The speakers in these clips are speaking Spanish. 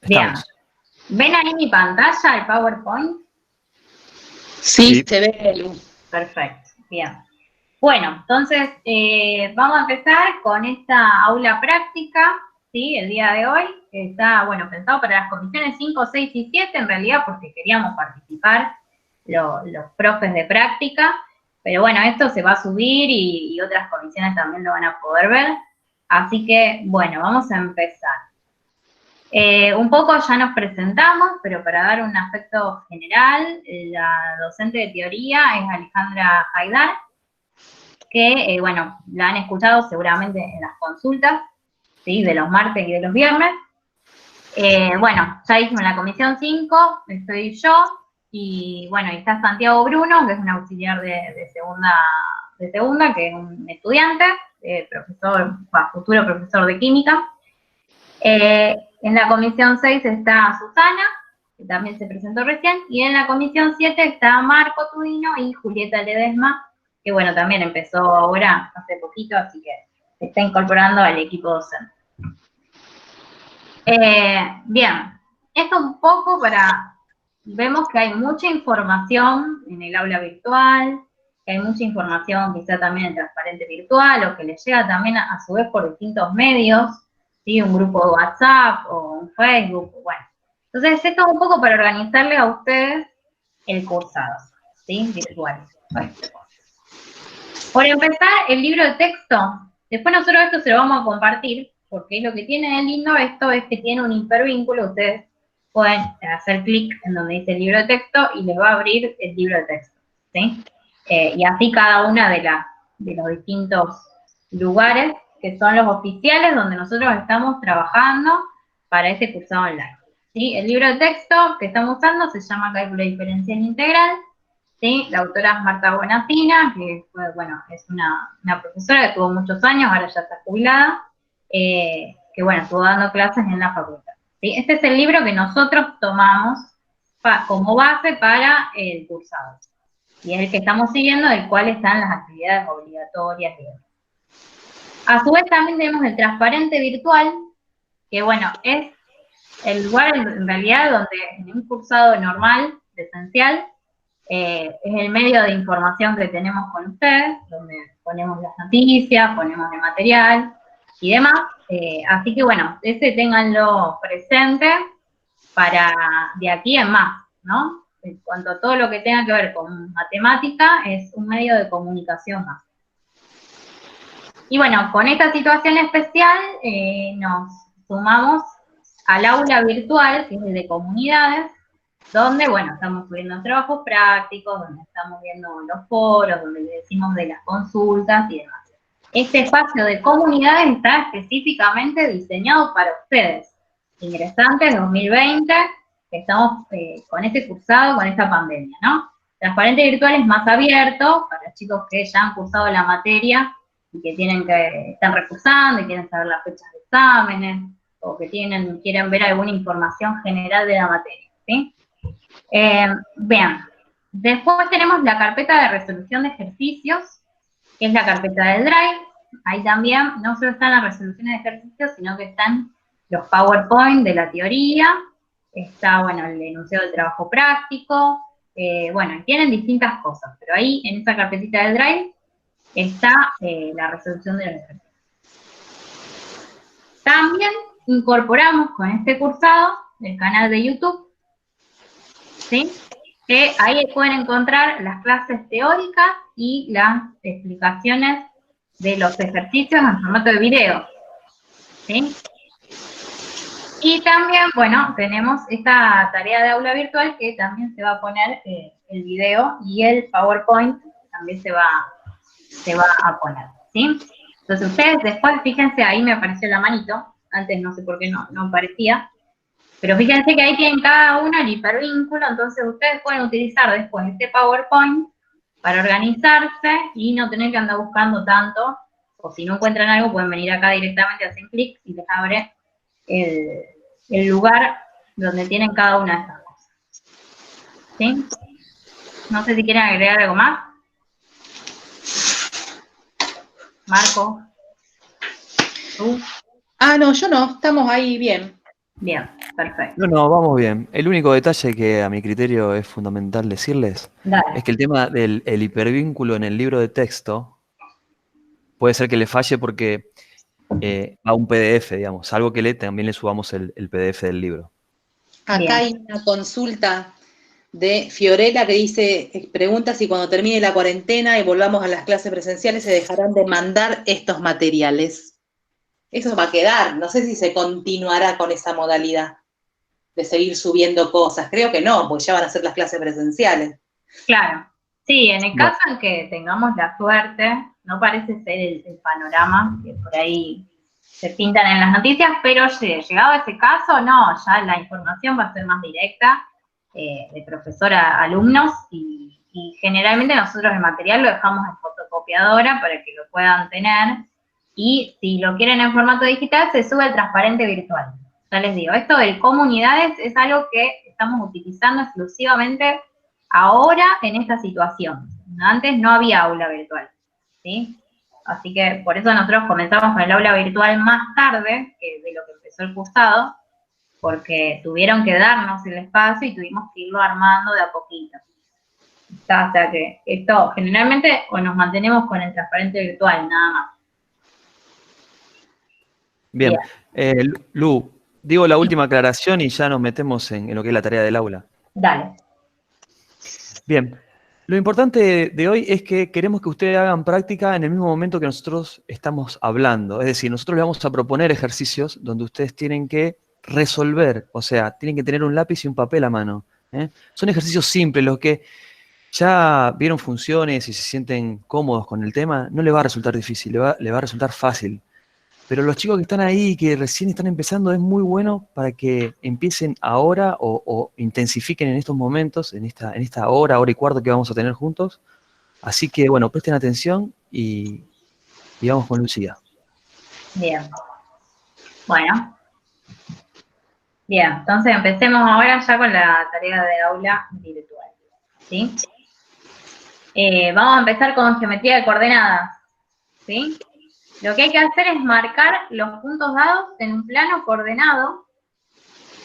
Bien. Estamos. ¿Ven ahí mi pantalla, el PowerPoint? Sí, se ve, Lu. Perfecto, bien. Bueno, entonces vamos a empezar con esta aula práctica, ¿sí? El día de hoy, que está, bueno, pensado para las comisiones 5, 6 y 7, en realidad porque queríamos participar los profes de práctica, pero bueno, esto se va a subir y otras comisiones también lo van a poder ver, así que, bueno, vamos a empezar. Un poco ya nos presentamos, pero para dar un aspecto general, la docente de teoría es Alejandra Haidar, que, bueno, la han escuchado seguramente en las consultas, ¿sí? De los martes y de los viernes. Bueno, ya dijimos en la comisión 5, estoy yo, y bueno, y está Santiago Bruno, que es un auxiliar de segunda, que es un estudiante, profesor, futuro profesor de química. En la comisión 6 está Susana, que también se presentó recién, y en la comisión 7 está Marco Tudino y Julieta Ledesma, que bueno, también empezó ahora, hace poquito, así que se está incorporando al equipo docente. Bien, esto un poco vemos que hay mucha información en el aula virtual, que hay mucha información quizá también en transparente virtual, o que les llega también a su vez por distintos medios, ¿sí? Un grupo de WhatsApp o un Facebook, bueno. Entonces, esto es un poco para organizarle a ustedes el cursado, ¿sí? Virtual. Bueno. Por empezar, el libro de texto. Después nosotros esto se lo vamos a compartir, porque lo que tiene de lindo esto es que tiene un hipervínculo. Ustedes pueden hacer clic en donde dice el libro de texto y les va a abrir el libro de texto, ¿sí? Y así cada una de los distintos lugares que son los oficiales donde nosotros estamos trabajando para este cursado online, ¿sí? El libro de texto que estamos usando se llama Cálculo Diferencial Integral, ¿sí? La autora es Marta Bonacina, que fue, bueno, es una profesora que tuvo muchos años, ahora ya está jubilada, que bueno, estuvo dando clases en la facultad, ¿sí? Este es el libro que nosotros tomamos como base para el cursado, y es el que estamos siguiendo, del cual están las actividades obligatorias y demás. A su vez también tenemos el transparente virtual, que bueno, es el lugar en realidad donde en un cursado normal, presencial, es el medio de información que tenemos con ustedes, donde ponemos las noticias, ponemos el material y demás. Así que bueno, ese ténganlo presente para de aquí en más, ¿no? En cuanto a todo lo que tenga que ver con matemática, es un medio de comunicación más. Y bueno, con esta situación especial nos sumamos al aula virtual, que es el de comunidades, donde, bueno, estamos subiendo trabajos prácticos, donde estamos viendo los foros, donde le decimos de las consultas y demás. Este espacio de comunidades está específicamente diseñado para ustedes, ingresantes 2020, que estamos con este cursado, con esta pandemia, ¿no? Transparente virtual es más abierto para chicos que ya han cursado la materia y que están recursando y quieren saber las fechas de exámenes, o que quieren ver alguna información general de la materia, ¿sí? Vean, después tenemos la carpeta de resolución de ejercicios, que es la carpeta del Drive. Ahí también no solo están las resoluciones de ejercicios, sino que están los PowerPoint de la teoría, está, bueno, el enunciado del trabajo práctico, bueno, tienen distintas cosas, pero ahí en esa carpetita del Drive está la resolución de los ejercicios. También incorporamos con este cursado el canal de YouTube, ¿sí? Que ahí pueden encontrar las clases teóricas y las explicaciones de los ejercicios en formato de video, ¿sí? Y también, bueno, tenemos esta tarea de aula virtual que también se va a poner el video y el PowerPoint también se va a poner, ¿sí? Entonces ustedes después, fíjense, ahí me apareció la manito, antes no sé por qué no aparecía, pero fíjense que ahí tienen cada uno el hipervínculo, entonces ustedes pueden utilizar después este PowerPoint para organizarse y no tener que andar buscando tanto, o si no encuentran algo pueden venir acá directamente, hacen clic y les abre el lugar donde tienen cada una de estas cosas, ¿sí? No sé si quieren agregar algo más. Marco. ¿Tú? Ah, no, yo no, estamos ahí bien. Bien, perfecto. No, vamos bien. El único detalle que a mi criterio es fundamental decirles Dale. es que el tema del el hipervínculo en el libro de texto puede ser que le falle porque va a un PDF, digamos. Salvo que también le subamos el PDF del libro. Acá hay una consulta de Fiorella que dice, pregunta si cuando termine la cuarentena y volvamos a las clases presenciales se dejarán de mandar estos materiales. Eso va a quedar, no sé si se continuará con esa modalidad de seguir subiendo cosas. Creo que no, porque ya van a ser las clases presenciales. Claro. Sí, en el Bueno. caso en que tengamos la suerte, no parece ser el panorama que por ahí se pintan en las noticias, pero llegado a ese caso, no, ya la información va a ser más directa de profesor a alumnos y generalmente nosotros el material lo dejamos en fotocopiadora para que lo puedan tener y si lo quieren en formato digital se sube el transparente virtual. Ya les digo, esto de comunidades es algo que estamos utilizando exclusivamente ahora en esta situación. Antes no había aula virtual, ¿sí? Así que por eso nosotros comenzamos con el aula virtual más tarde que de lo que empezó el cursado, porque tuvieron que darnos el espacio y tuvimos que irlo armando de a poquito. O sea que esto, generalmente, o nos mantenemos con el transparente virtual, nada más. Bien. Lu, digo la última aclaración y ya nos metemos en lo que es la tarea del aula. Dale. Bien. Lo importante de hoy es que queremos que ustedes hagan práctica en el mismo momento que nosotros estamos hablando. Es decir, nosotros les vamos a proponer ejercicios donde ustedes tienen que resolver, o sea, tienen que tener un lápiz y un papel a mano. Son ejercicios simples, los que ya vieron funciones y se sienten cómodos con el tema, no les va a resultar difícil, les va a resultar fácil. Pero los chicos que están ahí, que recién están empezando, es muy bueno para que empiecen ahora o intensifiquen en estos momentos, en esta hora y cuarto que vamos a tener juntos. Así que, bueno, presten atención y vamos con Lucía. Bien. Bueno. Bien, entonces empecemos ahora ya con la tarea de aula virtual, ¿sí? Vamos a empezar con geometría de coordenadas, ¿sí? Lo que hay que hacer es marcar los puntos dados en un plano coordenado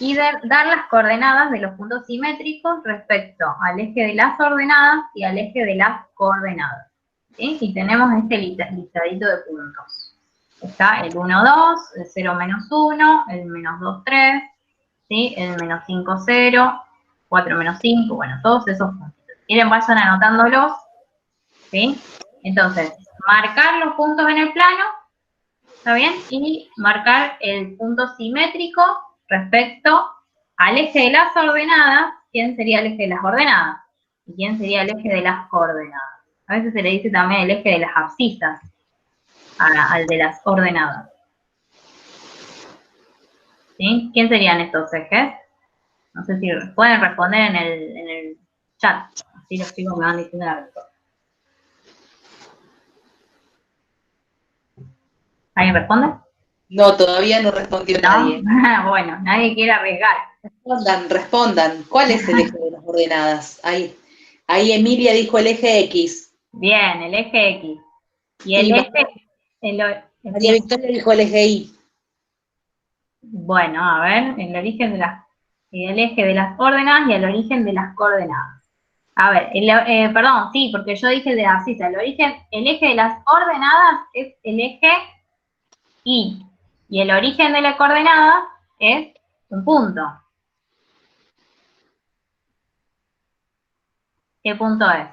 y dar las coordenadas de los puntos simétricos respecto al eje de las ordenadas y al eje de las coordenadas, ¿sí? Y tenemos este listadito de puntos. Está el 1, 2, el 0, menos 1, el menos 2, 3, ¿sí? El menos 5, 0, 4 menos 5, bueno, todos esos puntos. Si quieren, vayan anotándolos, ¿sí? Entonces, marcar los puntos en el plano, ¿está bien? Y marcar el punto simétrico respecto al eje de las ordenadas. ¿Quién sería el eje de las ordenadas? ¿Y quién sería el eje de las coordenadas? A veces se le dice también el eje de las abscisas al de las ordenadas. ¿Sí? ¿Quién serían estos ejes? No sé si pueden responder en el chat. Así los chicos me van diciendo la respuesta. ¿Alguien responde? No, todavía no respondió nadie. Bueno, nadie quiere arriesgar. Respondan. ¿Cuál es el eje de las ordenadas? Ahí Emilia dijo el eje X. Bien, el eje X. Y el eje... María Victoria dijo el eje Y. Bueno, a ver, el eje de las ordenadas y el origen de las coordenadas. A ver, perdón, sí, porque yo dije de abscisa. El eje de las ordenadas es el eje Y. Y el origen de la coordenada es un punto. ¿Qué punto es?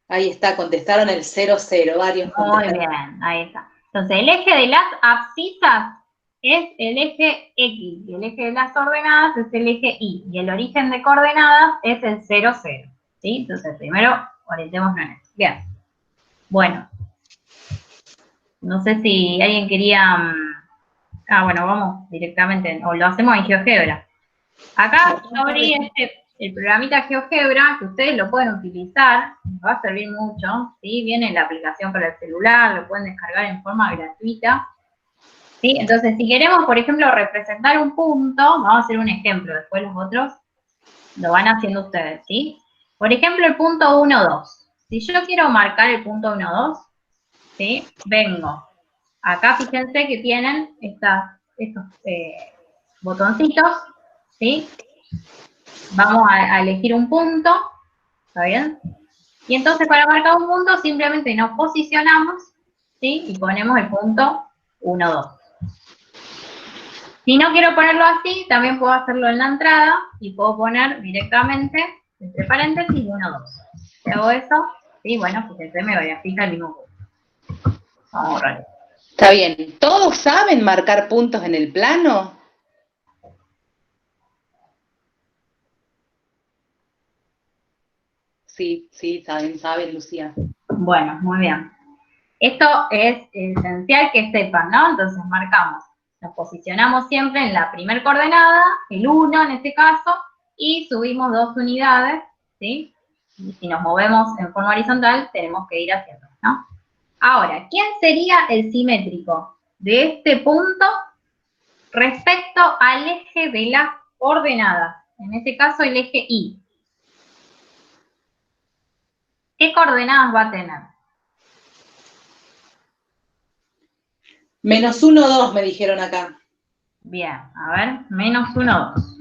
Ahí está, contestaron el 0, 0, varios contestaron. Muy bien, ahí está. Entonces, el eje de las abscisas es el eje X, y el eje de las ordenadas es el eje Y, y el origen de coordenadas es el 0, 0. ¿Sí? Entonces, primero orientémonos en eso. Bien. Bueno. No sé si alguien quería... bueno, vamos directamente, o lo hacemos en GeoGebra. Acá yo abrí el programita GeoGebra, que ustedes lo pueden utilizar, va a servir mucho, ¿sí? Viene la aplicación para el celular, lo pueden descargar en forma gratuita, ¿sí? Entonces, si queremos, por ejemplo, representar un punto, vamos a hacer un ejemplo, después los otros lo van haciendo ustedes, ¿sí? Por ejemplo, el punto 1, 2. Si yo quiero marcar el punto 1, 2, ¿sí? Vengo Acá fíjense que tienen estos botoncitos, ¿sí? Vamos a elegir un punto, ¿está bien? Y entonces para marcar un punto simplemente nos posicionamos, ¿sí? Y ponemos el punto 1, 2. Si no quiero ponerlo así, también puedo hacerlo en la entrada y puedo poner directamente, entre paréntesis, 1, 2. Si hago eso, sí, bueno, fíjense, me voy a fijar el mismo punto. Vamos a borrar. Está bien. ¿Todos saben marcar puntos en el plano? Sí, saben, Lucía. Bueno, muy bien. Esto es esencial que sepan, ¿no? Entonces marcamos, nos posicionamos siempre en la primer coordenada, el 1 en este caso, y subimos 2 unidades, ¿sí? Y si nos movemos en forma horizontal, tenemos que ir haciendo, ¿no? Ahora, ¿quién sería el simétrico de este punto respecto al eje de las coordenadas? En este caso, el eje Y. ¿Qué coordenadas va a tener? -1, 2 me dijeron acá. Bien, a ver, -1, 2.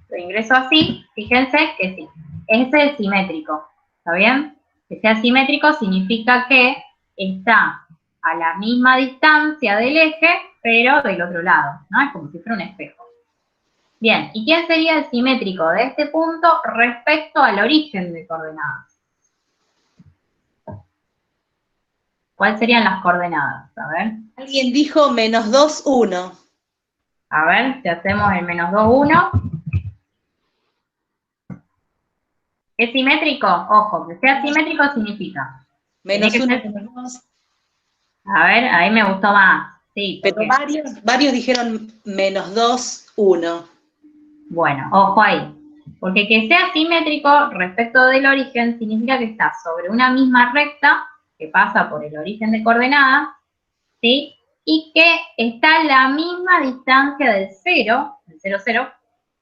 Lo ingreso así, fíjense que sí, es el simétrico, ¿está bien? Que sea simétrico significa que está a la misma distancia del eje, pero del otro lado, ¿no? Es como si fuera un espejo. Bien, ¿y quién sería el simétrico de este punto respecto al origen de coordenadas? ¿Cuáles serían las coordenadas? A ver. Alguien dijo -2, 1. A ver, si hacemos el -2, 1. ¿Es simétrico? Ojo, que sea simétrico significa. -1, -2. A ver, ahí me gustó más. Sí, Pero varios dijeron -2, 1. Bueno, ojo ahí. Porque que sea simétrico respecto del origen significa que está sobre una misma recta que pasa por el origen de coordenadas, ¿sí? Y que está a la misma distancia del 0, del 0, 0,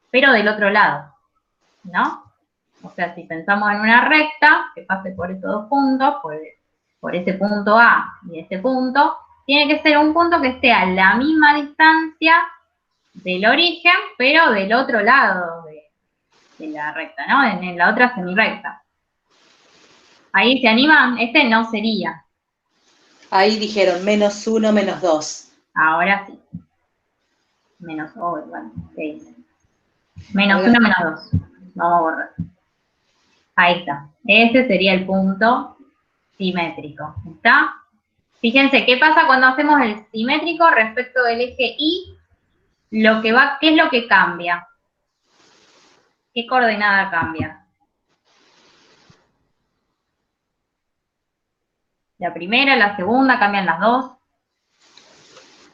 pero del otro lado, ¿no? O sea, si pensamos en una recta que pase por estos dos puntos, por ese punto A y este punto, tiene que ser un punto que esté a la misma distancia del origen, pero del otro lado de la recta, ¿no? En la otra semirecta. Ahí se animan, este no sería. Ahí dijeron -1, -2. Ahora sí. Bueno, ¿qué dice? -1, -2. Vamos a borrar. Ahí está. Ese sería el punto simétrico. ¿Está? Fíjense, ¿qué pasa cuando hacemos el simétrico respecto del eje Y? ¿Qué es lo que cambia? ¿Qué coordenada cambia? La primera, la segunda, cambian las dos,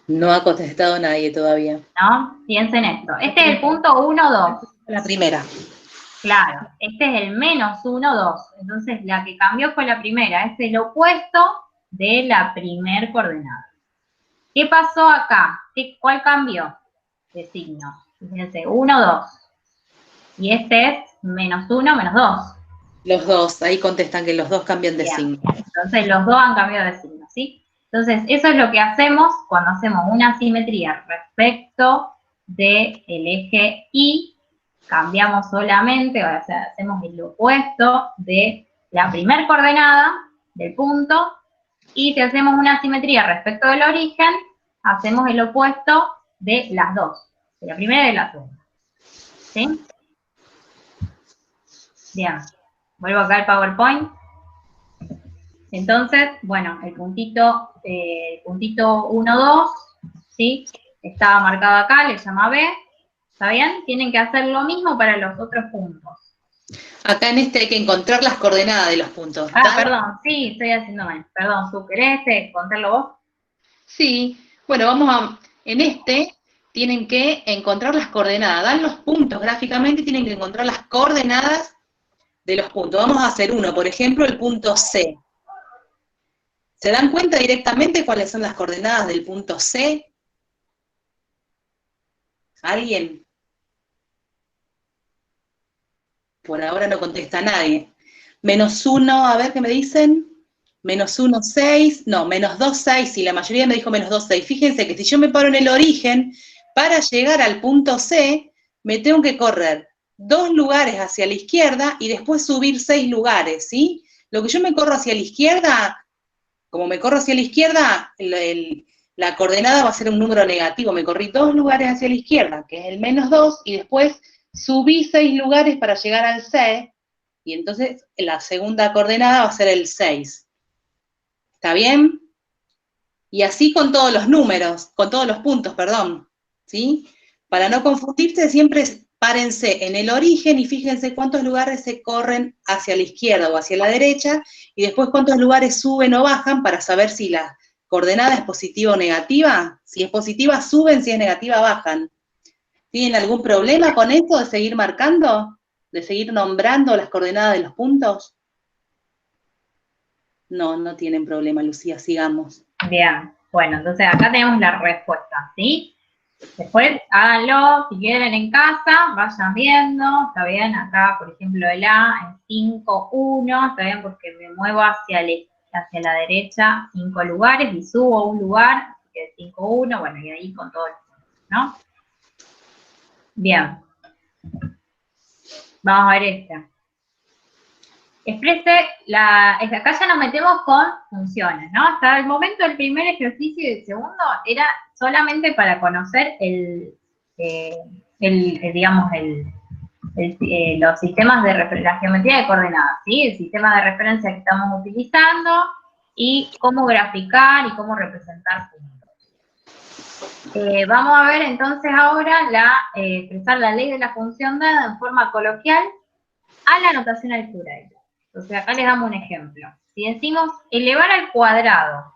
No ha contestado nadie todavía. ¿no? Piensen esto. Este es el punto 1, 2. La primera. Claro, este es el -1, 2. Entonces, la que cambió fue la primera. Es el opuesto de la primer coordenada. ¿Qué pasó acá? ¿Cuál cambió de signo? Fíjense, 1, 2. Y este es -1, -2. Los dos, ahí contestan que los dos cambian de Bien. signo. Entonces, los dos han cambiado de signo, ¿sí? Entonces, eso es lo que hacemos cuando hacemos una simetría respecto del eje Y. Cambiamos solamente, o sea, hacemos el opuesto de la primer coordenada del punto, y si hacemos una simetría respecto del origen, hacemos el opuesto de las dos, de la primera y de la segunda. ¿Sí? Bien. Vuelvo acá al PowerPoint. Entonces, bueno, el puntito 1, 2, ¿sí? Estaba marcado acá, le llama B. ¿Está bien? Tienen que hacer lo mismo para los otros puntos. Acá en este hay que encontrar las coordenadas de los puntos. Perdón, sí, estoy haciendo mal. Perdón, ¿tú querés contarlo vos? Sí, bueno, en este tienen que encontrar las coordenadas, dan los puntos gráficamente y tienen que encontrar las coordenadas de los puntos. Vamos a hacer uno, por ejemplo, el punto C. ¿Se dan cuenta directamente cuáles son las coordenadas del punto C? ¿Alguien? Por ahora no contesta nadie. -1, a ver qué me dicen. menos 1, 6, no, menos 2, 6, y la mayoría me dijo menos 2, 6. Fíjense que si yo me paro en el origen, para llegar al punto C, me tengo que correr 2 lugares hacia la izquierda y después subir 6 lugares, ¿sí? Lo que yo me corro hacia la izquierda, como me corro hacia la izquierda, la coordenada va a ser un número negativo. Me corrí 2 lugares hacia la izquierda, que es el menos 2, y después subí 6 lugares para llegar al C, y entonces la segunda coordenada va a ser el 6. ¿Está bien? Y así con todos los números, con todos los puntos, perdón, ¿sí? Para no confundirse, siempre párense en el origen y fíjense cuántos lugares se corren hacia la izquierda o hacia la derecha, y después cuántos lugares suben o bajan para saber si la coordenada es positiva o negativa. Si es positiva, suben, si es negativa, bajan. ¿Tienen algún problema con esto de seguir marcando? ¿De seguir nombrando las coordenadas de los puntos? No, no tienen problema, Lucía, sigamos. Bien, bueno, entonces acá tenemos la respuesta, ¿sí? Después háganlo, si quieren en casa, vayan viendo, está bien, acá por ejemplo el A en 5, 1, está bien porque me muevo hacia la derecha 5 lugares y subo un lugar, así que 5, 1, bueno, y ahí con todos los puntos, ¿no? Bien. Vamos a ver esta. Exprese acá ya nos metemos con funciones, ¿no? Hasta el momento el primer ejercicio y el segundo era solamente para conocer los sistemas de la geometría de coordenadas, ¿sí? El sistema de referencia que estamos utilizando y cómo graficar y cómo representar puntos. Vamos a ver entonces ahora expresar la ley de la función dada en forma coloquial a la notación algebraica. Entonces acá les damos un ejemplo. Si decimos elevar al cuadrado,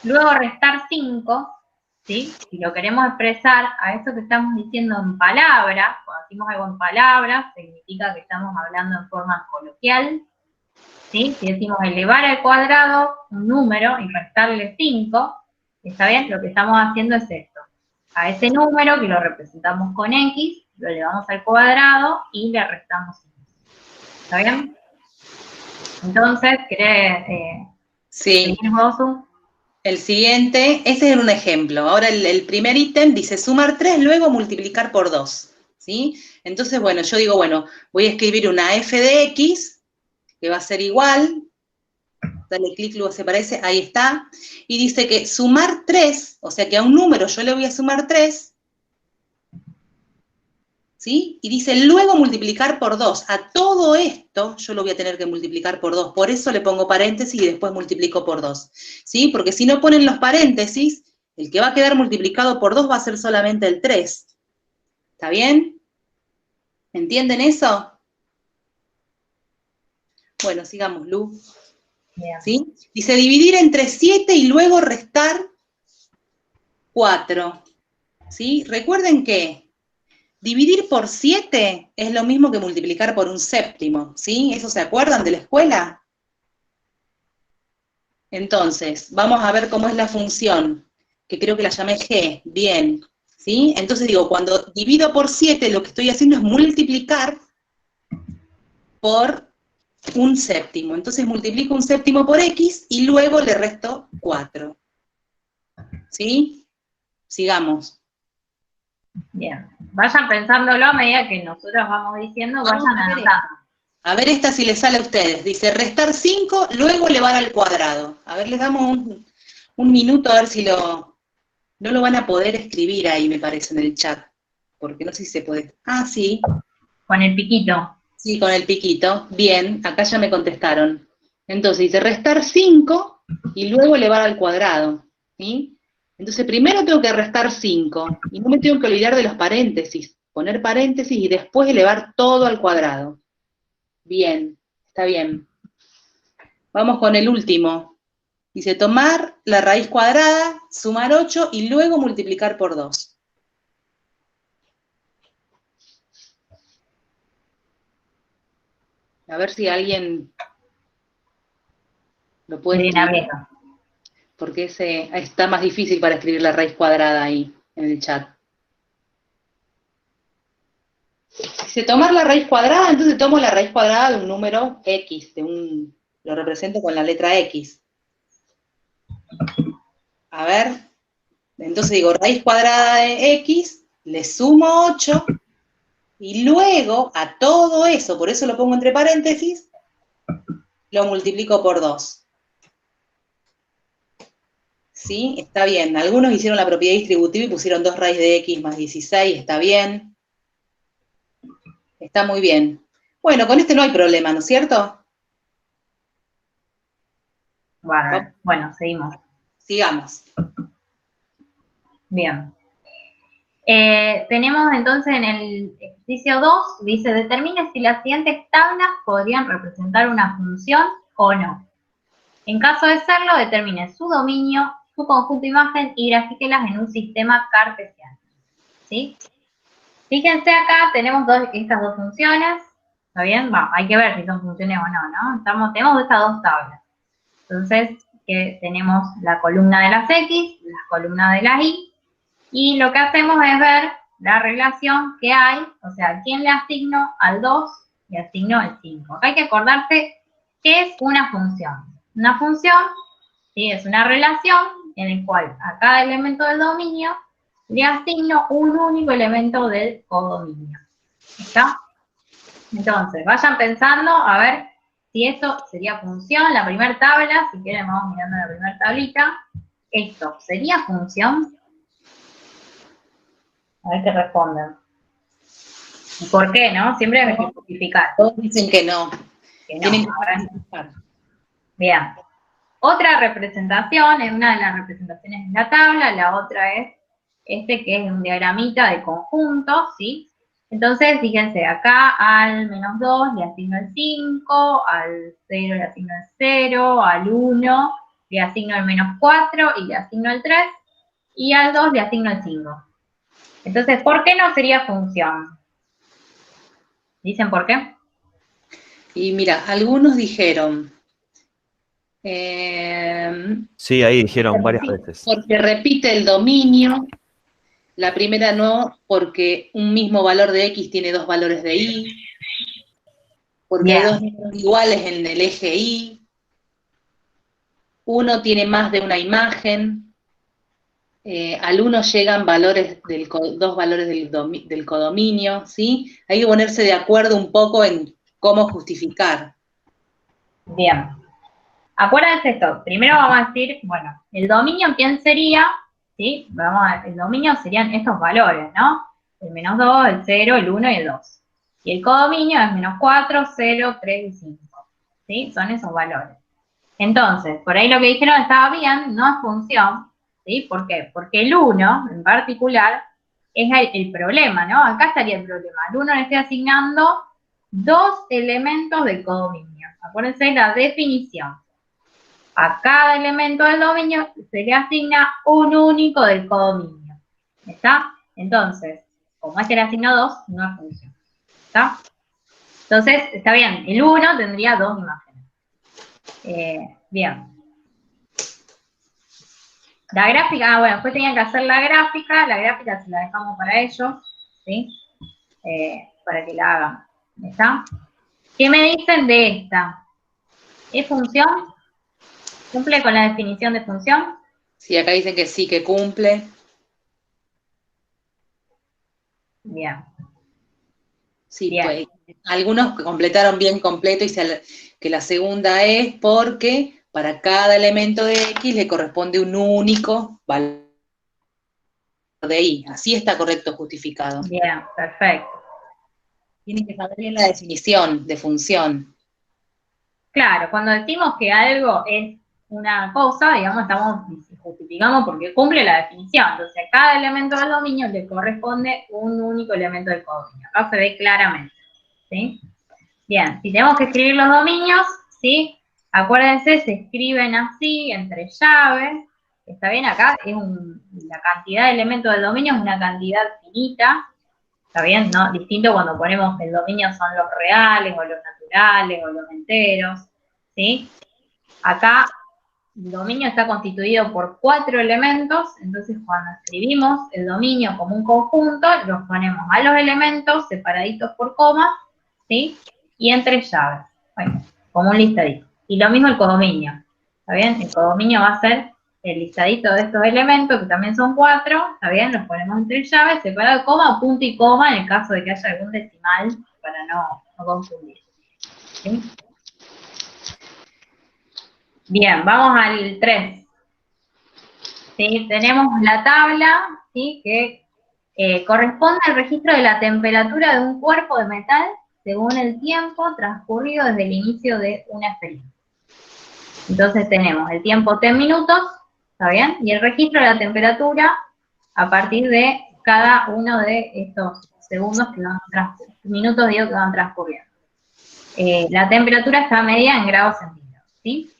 luego restar 5, ¿sí? Si lo queremos expresar a eso que estamos diciendo en palabras, cuando decimos algo en palabras, significa que estamos hablando en forma coloquial, ¿sí? Si decimos elevar al cuadrado un número y restarle 5, ¿está bien? Lo que estamos haciendo es esto. A ese número, que lo representamos con X, lo elevamos al cuadrado y le restamos 5. ¿Está bien? Entonces, ¿querés Sí. seguir vos? El siguiente, ese es un ejemplo. Ahora el primer ítem dice sumar 3, luego multiplicar por 2. ¿Sí? Entonces, bueno, yo digo, bueno, voy a escribir una f de x, que va a ser igual, dale clic, luego se parece, ahí está, y dice que sumar 3, o sea que a un número yo le voy a sumar 3, ¿sí? Y dice luego multiplicar por 2. A todo esto yo lo voy a tener que multiplicar por 2. Por eso le pongo paréntesis y después multiplico por 2. ¿Sí? Porque si no ponen los paréntesis, el que va a quedar multiplicado por 2 va a ser solamente el 3. ¿Está bien? ¿Entienden eso? Bueno, sigamos, Lu. ¿Sí? Dice dividir entre 7 y luego restar 4. ¿Sí? Recuerden que dividir por 7 es lo mismo que multiplicar por un séptimo, ¿sí? ¿Eso se acuerdan de la escuela? Entonces, vamos a ver cómo es la función, que creo que la llamé G, bien, ¿sí? Entonces digo, cuando divido por 7, lo que estoy haciendo es multiplicar por un séptimo. Entonces multiplico un séptimo por X y luego le resto 4. ¿Sí? Sigamos. Bien. Vayan pensándolo a medida que nosotros vamos diciendo, vayan anotando. A ver esta si les sale a ustedes. Dice restar 5, luego elevar al cuadrado. A ver, les damos un minuto a ver si no lo van a poder escribir ahí, me parece, en el chat. Porque no sé si se puede. Ah, sí. Con el piquito. Sí, con el piquito. Bien, acá ya me contestaron. Entonces dice restar 5 y luego elevar al cuadrado. ¿Sí? Entonces primero tengo que restar 5 y no me tengo que olvidar de los paréntesis. Poner paréntesis y después elevar todo al cuadrado. Bien, está bien. Vamos con el último. Dice tomar la raíz cuadrada, sumar 8 y luego multiplicar por 2. A ver si alguien lo puede escribir. Porque está más difícil para escribir la raíz cuadrada ahí, en el chat. Dice tomar la raíz cuadrada, entonces tomo la raíz cuadrada de un número X, de un Lo represento con la letra X. A ver, entonces digo, raíz cuadrada de X, le sumo 8, y luego a todo eso, por eso lo pongo entre paréntesis, lo multiplico por 2. ¿Sí? Está bien. Algunos hicieron la propiedad distributiva y pusieron 2 raíz de X más 16, está bien. Está muy bien. Bueno, con este no hay problema, ¿no es cierto? Bueno, seguimos. Sigamos. Bien. Tenemos entonces en el ejercicio 2, dice, determine si las siguientes tablas podrían representar una función o no. En caso de serlo, determine su dominio, su conjunto de imagen y grafíquelas en un sistema cartesiano. ¿Sí? Fíjense acá, tenemos estas dos funciones. ¿Está bien? Bueno, hay que ver si son funciones o no, ¿no? Tenemos estas dos tablas. Entonces, tenemos la columna de las X, la columna de las Y, y lo que hacemos es ver la relación que hay, o sea, quién le asigno al 2 y asigno al 5. Acá hay que acordarse qué es una función. Una función, ¿sí?, es una relación en la cual a cada elemento del dominio le asigno un único elemento del codominio. ¿Está? Entonces, vayan pensando a ver si esto sería función. La primera tabla, si quieren vamos mirando la primera tablita. ¿Esto sería función? A ver qué responden. ¿Y por qué, no? Siempre hay que justificar. Todos dicen que no. Que no. Tienen que justificar. Bien. Otra representación, es una de las representaciones de la tabla, la otra es que es un diagramita de conjuntos, ¿sí? Entonces, fíjense, acá al menos 2 le asigno el 5, al 0 le asigno el 0, al 1 le asigno el menos 4 y le asigno el 3, y al 2 le asigno el 5. Entonces, ¿por qué no sería función? ¿Dicen por qué? Y mira, algunos dijeron... Sí, ahí dijeron varias veces. Porque repite el dominio. La primera no, porque un mismo valor de X tiene dos valores de Y. Porque hay dos números iguales en el eje Y. Uno tiene más de una imagen. Al uno llegan valores dos valores del codominio, ¿sí? Hay que ponerse de acuerdo un poco en cómo justificar. Bien. Acuérdense esto. Primero vamos a decir, bueno, el dominio, ¿quién sería? ¿Sí? El dominio serían estos valores, ¿no? El menos 2, el 0, el 1 y el 2. Y el codominio es menos 4, 0, 3 y 5. ¿Sí? Son esos valores. Entonces, por ahí lo que dijeron estaba bien, no es función. ¿Sí? ¿Por qué? Porque el 1, en particular, es el problema, ¿no? Acá estaría el problema. Al 1 le estoy asignando dos elementos del codominio. Acuérdense la definición. A cada elemento del dominio se le asigna un único del codominio. ¿Está? Entonces, como le asigno 2, no es función. ¿Está? Entonces, está bien, el 1 tendría dos imágenes. Bien. La gráfica, bueno, después tenían que hacer la gráfica se la dejamos para ellos, ¿sí? Para que la hagan. ¿Está? ¿Qué me dicen de esta? ¿Es función? ¿Cumple con la definición de función? Sí, acá dicen que sí, que cumple. Bien. Sí, bien. Pues, algunos completaron bien completo y que la segunda es porque para cada elemento de X le corresponde un único valor de Y. Así está correcto justificado. Bien, perfecto. Tienen que saber bien la definición de función. Claro, cuando decimos que algo es una cosa, digamos, justificamos porque cumple la definición. Entonces, a cada elemento del dominio le corresponde un único elemento del codominio. Acá se ve claramente, ¿sí? Bien, si tenemos que escribir los dominios, ¿sí? Acuérdense, se escriben así, entre llaves. Está bien, acá es la cantidad de elementos del dominio es una cantidad finita. Está bien, ¿no? Distinto cuando ponemos el dominio son los reales, o los naturales, o los enteros, ¿sí? Acá el dominio está constituido por 4 elementos, entonces cuando escribimos el dominio como un conjunto, los ponemos a los elementos separaditos por comas, ¿sí? Y entre llaves, bueno, como un listadito. Y lo mismo el codominio, ¿está bien? El codominio va a ser el listadito de estos elementos, que también son 4, ¿está bien? Los ponemos entre llaves, separado coma, punto y coma, en el caso de que haya algún decimal, para no confundir. ¿Sí? Bien, vamos al 3. ¿Sí? Tenemos la tabla, ¿sí? Que corresponde al registro de la temperatura de un cuerpo de metal según el tiempo transcurrido desde el inicio de una experiencia. Entonces tenemos el tiempo T minutos, ¿está bien? Y el registro de la temperatura a partir de cada uno de estos segundos que van minutos digo que van transcurriendo. La temperatura está medida en grados centígrados, ¿sí?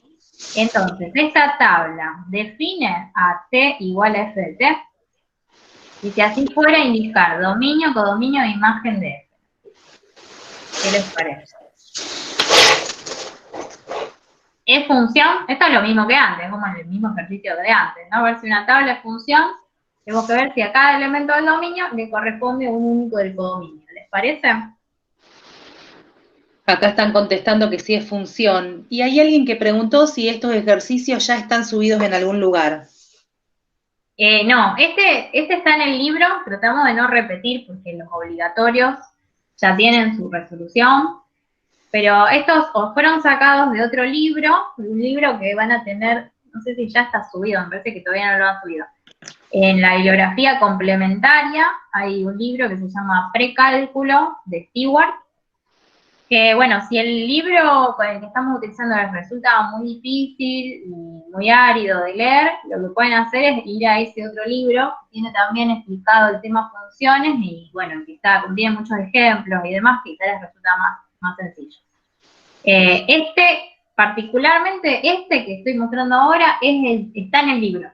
Entonces, esta tabla define a T igual a F de T, y si así fuera indicar dominio, codominio e imagen de F. ¿Qué les parece? Es función, esto es lo mismo que antes, como el mismo ejercicio de antes, ¿no? Ver si una tabla es función, tenemos que ver si a cada elemento del dominio le corresponde un único del codominio. ¿Les parece? Acá están contestando que sí es función. Y hay alguien que preguntó si estos ejercicios ya están subidos en algún lugar. No, este está en el libro, tratamos de no repetir porque los obligatorios ya tienen su resolución, pero estos os fueron sacados de otro libro, de un libro que van a tener, no sé si ya está subido, me parece que todavía no lo han subido. En la bibliografía complementaria hay un libro que se llama Precálculo de Stewart, que bueno, si el libro con el que estamos utilizando les resulta muy difícil y muy árido de leer, lo que pueden hacer es ir a ese otro libro, que tiene también explicado el tema funciones y bueno, quizá contiene muchos ejemplos y demás, quizá les resulta más sencillo. Particularmente este que estoy mostrando ahora, está en el libro.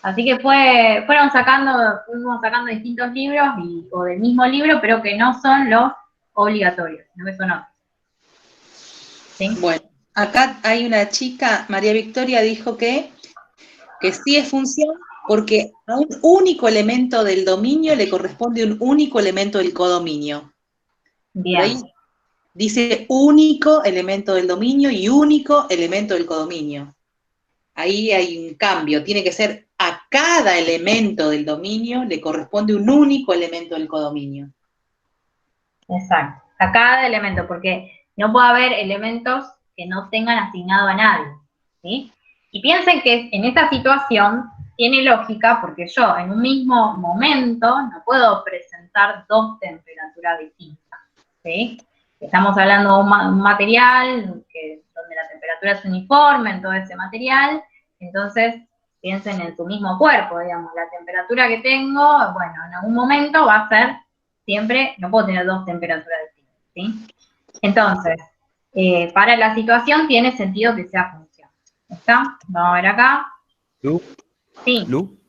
Así que fuimos sacando distintos libros o del mismo libro, pero que no son los obligatorios, no que son otros. ¿Sí? Bueno, acá hay una chica, María Victoria dijo que sí es función porque a un único elemento del dominio le corresponde un único elemento del codominio. Bien. Ahí dice único elemento del dominio y único elemento del codominio. Ahí hay un cambio, tiene que ser a cada elemento del dominio le corresponde un único elemento del codominio. Exacto, a cada elemento, porque no puede haber elementos que no tengan asignado a nadie, ¿sí? Y piensen que en esta situación tiene lógica porque yo en un mismo momento no puedo presentar dos temperaturas distintas, ¿sí? Estamos hablando de un material donde la temperatura es uniforme en todo ese material, entonces piensen en su mismo cuerpo, digamos, la temperatura que tengo, bueno, en algún momento va a ser siempre, no puedo tener dos temperaturas distintas, ¿sí? Entonces, para la situación tiene sentido que sea función. ¿Está? Vamos a ver acá. ¿Lu? Sí. ¿Lu?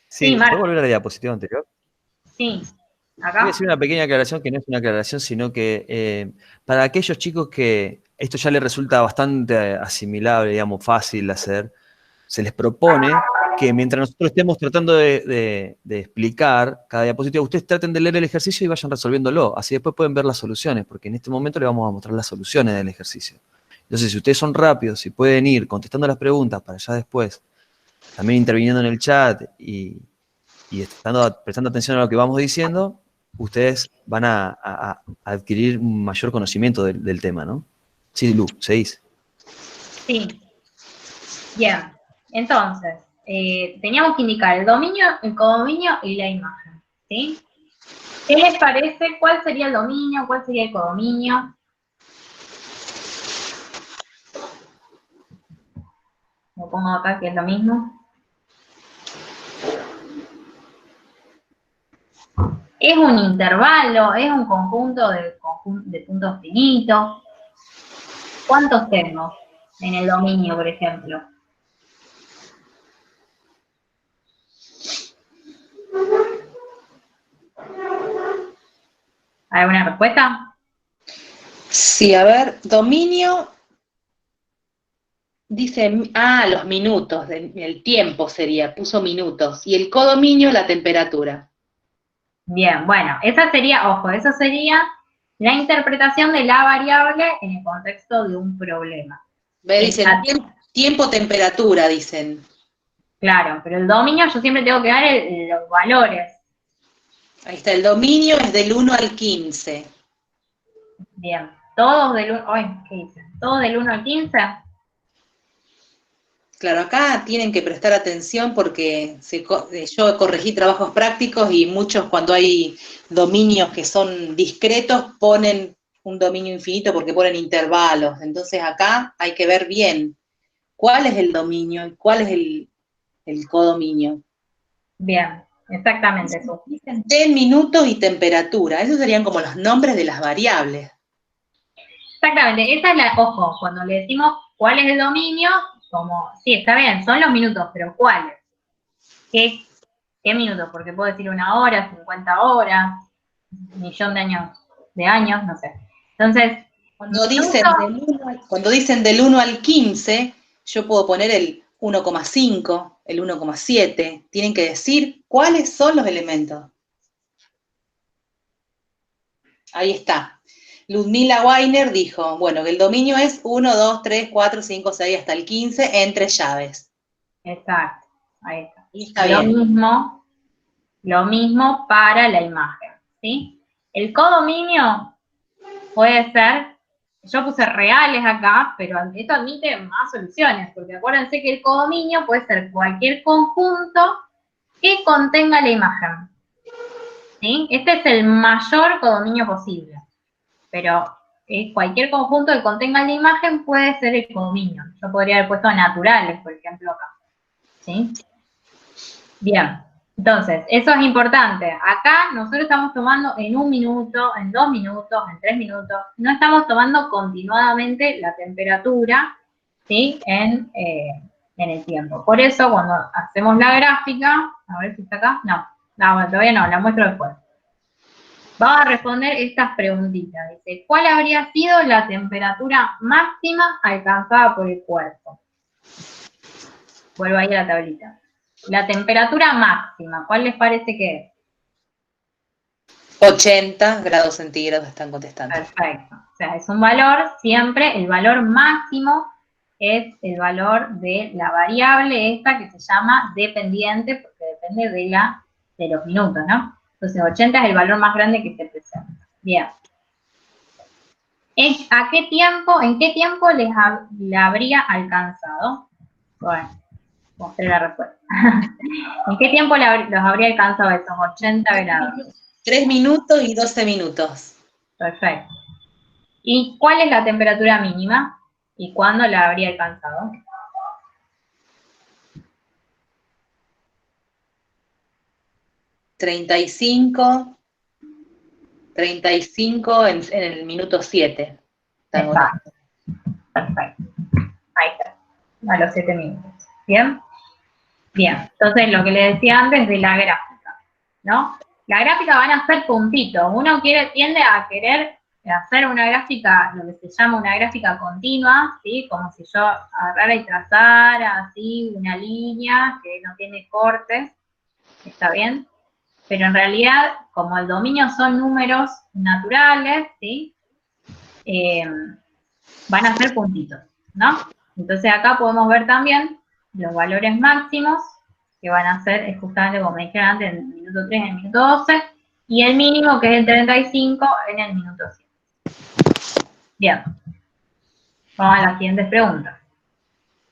Sí, ¿puedo volver a la diapositiva anterior? Sí. Acá. Voy a hacer una pequeña aclaración que no es una aclaración, sino que para aquellos chicos que esto ya les resulta bastante asimilable, digamos, fácil de hacer, se les propone que mientras nosotros estemos tratando de explicar cada diapositiva, ustedes traten de leer el ejercicio y vayan resolviéndolo. Así después pueden ver las soluciones, porque en este momento les vamos a mostrar las soluciones del ejercicio. Entonces, si ustedes son rápidos, si pueden ir contestando las preguntas para ya después, también interviniendo en el chat y prestando atención a lo que vamos diciendo, ustedes van a adquirir un mayor conocimiento del tema, ¿no? Sí, Lu, seguís. Sí. Bien. Entonces, teníamos que indicar el dominio, el codominio y la imagen, ¿sí? ¿Qué les parece? ¿Cuál sería el dominio? ¿Cuál sería el codominio? Lo pongo acá que es lo mismo. Es un intervalo, es un conjunto de puntos finitos. ¿Cuántos tengo en el dominio, por ejemplo? ¿Alguna respuesta? Sí, a ver, dominio, dice, los minutos, el tiempo sería, puso minutos, y el codominio, la temperatura. Bien, bueno, esa sería, ojo, eso sería la interpretación de la variable en el contexto de un problema. Dicen tiempo, temperatura, dicen. Claro, pero el dominio yo siempre tengo que dar los valores. Ahí está, el dominio es del 1 al 15. Bien, todos del 1, ¿qué dicen? ¿Todos del 1 al 15? Claro, acá tienen que prestar atención porque yo corregí trabajos prácticos y muchos cuando hay dominios que son discretos ponen un dominio infinito porque ponen intervalos. Entonces acá hay que ver bien cuál es el dominio y cuál es el codominio. Bien, exactamente. Dicen en minutos y temperatura. Esos serían como los nombres de las variables. Exactamente, esa es ojo, cuando le decimos cuál es el dominio, como, sí, está bien, son los minutos, pero ¿cuáles? ¿Qué minutos? Porque puedo decir 1 hora, 50 horas, 1.000.000 de años, no sé. Entonces, cuando dicen del 1 al 15, yo puedo poner el 1,5, el 1,7. Tienen que decir cuáles son los elementos. Ahí está. Ludmila Weiner dijo, bueno, que el dominio es 1, 2, 3, 4, 5, 6, hasta el 15, entre llaves. Exacto, ahí está. Y está bien. Lo mismo para la imagen, ¿sí? El codominio puede ser, yo puse reales acá, pero esto admite más soluciones, porque acuérdense que el codominio puede ser cualquier conjunto que contenga la imagen, ¿sí? Este es el mayor codominio posible, pero cualquier conjunto que contenga la imagen puede ser el codominio. Yo podría haber puesto naturales, por ejemplo, acá, ¿sí? Bien, entonces, eso es importante. Acá nosotros estamos tomando en 1 minuto, en 2 minutos, en 3 minutos. No estamos tomando continuadamente la temperatura, ¿sí? En el tiempo. Por eso, cuando hacemos la gráfica, a ver si está acá. No, bueno, todavía no, la muestro después. Vamos a responder estas preguntitas. Dice, ¿cuál habría sido la temperatura máxima alcanzada por el cuerpo? Vuelvo ahí a la tablita. La temperatura máxima, ¿cuál les parece que es? 80 grados centígrados están contestando. Perfecto. O sea, es un valor, siempre el valor máximo es el valor de la variable esta que se llama dependiente, porque depende de los minutos, ¿no? Entonces 80 es el valor más grande que se presenta. Bien. ¿En qué tiempo la habría alcanzado? Bueno, mostré la respuesta. ¿En qué tiempo los habría alcanzado esos 80 grados? 3 minutos y 12 minutos. Perfecto. ¿Y cuál es la temperatura mínima? ¿Y cuándo la habría alcanzado? $35 en el minuto 7. Exacto. Perfecto. Ahí está. A los 7 minutos. ¿Bien? Bien. Entonces, lo que le decía antes de la gráfica, ¿no? La gráfica van a ser puntitos. Uno tiende a querer hacer una gráfica, lo que se llama una gráfica continua, ¿sí? Como si yo agarrara y trazara así una línea que no tiene cortes. ¿Está bien? Pero en realidad, como el dominio son números naturales, ¿sí? Van a ser puntitos, ¿no? Entonces acá podemos ver también los valores máximos, que van a ser justamente como me dijeron antes, en el minuto 3, en el minuto 12, y el mínimo, que es el 35, en el minuto 7. Bien. Vamos a las siguientes preguntas.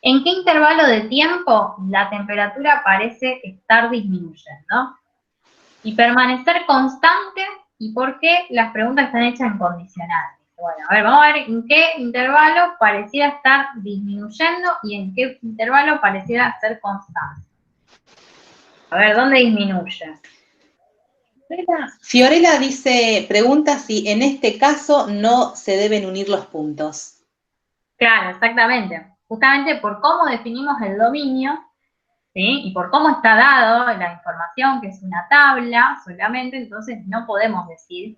¿En qué intervalo de tiempo la temperatura parece estar disminuyendo? Y permanecer constante, ¿y por qué las preguntas están hechas en condicional? Bueno, a ver, vamos a ver en qué intervalo pareciera estar disminuyendo y en qué intervalo pareciera ser constante. A ver, ¿dónde disminuye? Fiorella pregunta si en este caso no se deben unir los puntos. Claro, exactamente. Justamente por cómo definimos el dominio, ¿sí? Y por cómo está dado la información, que es una tabla solamente, entonces no podemos decir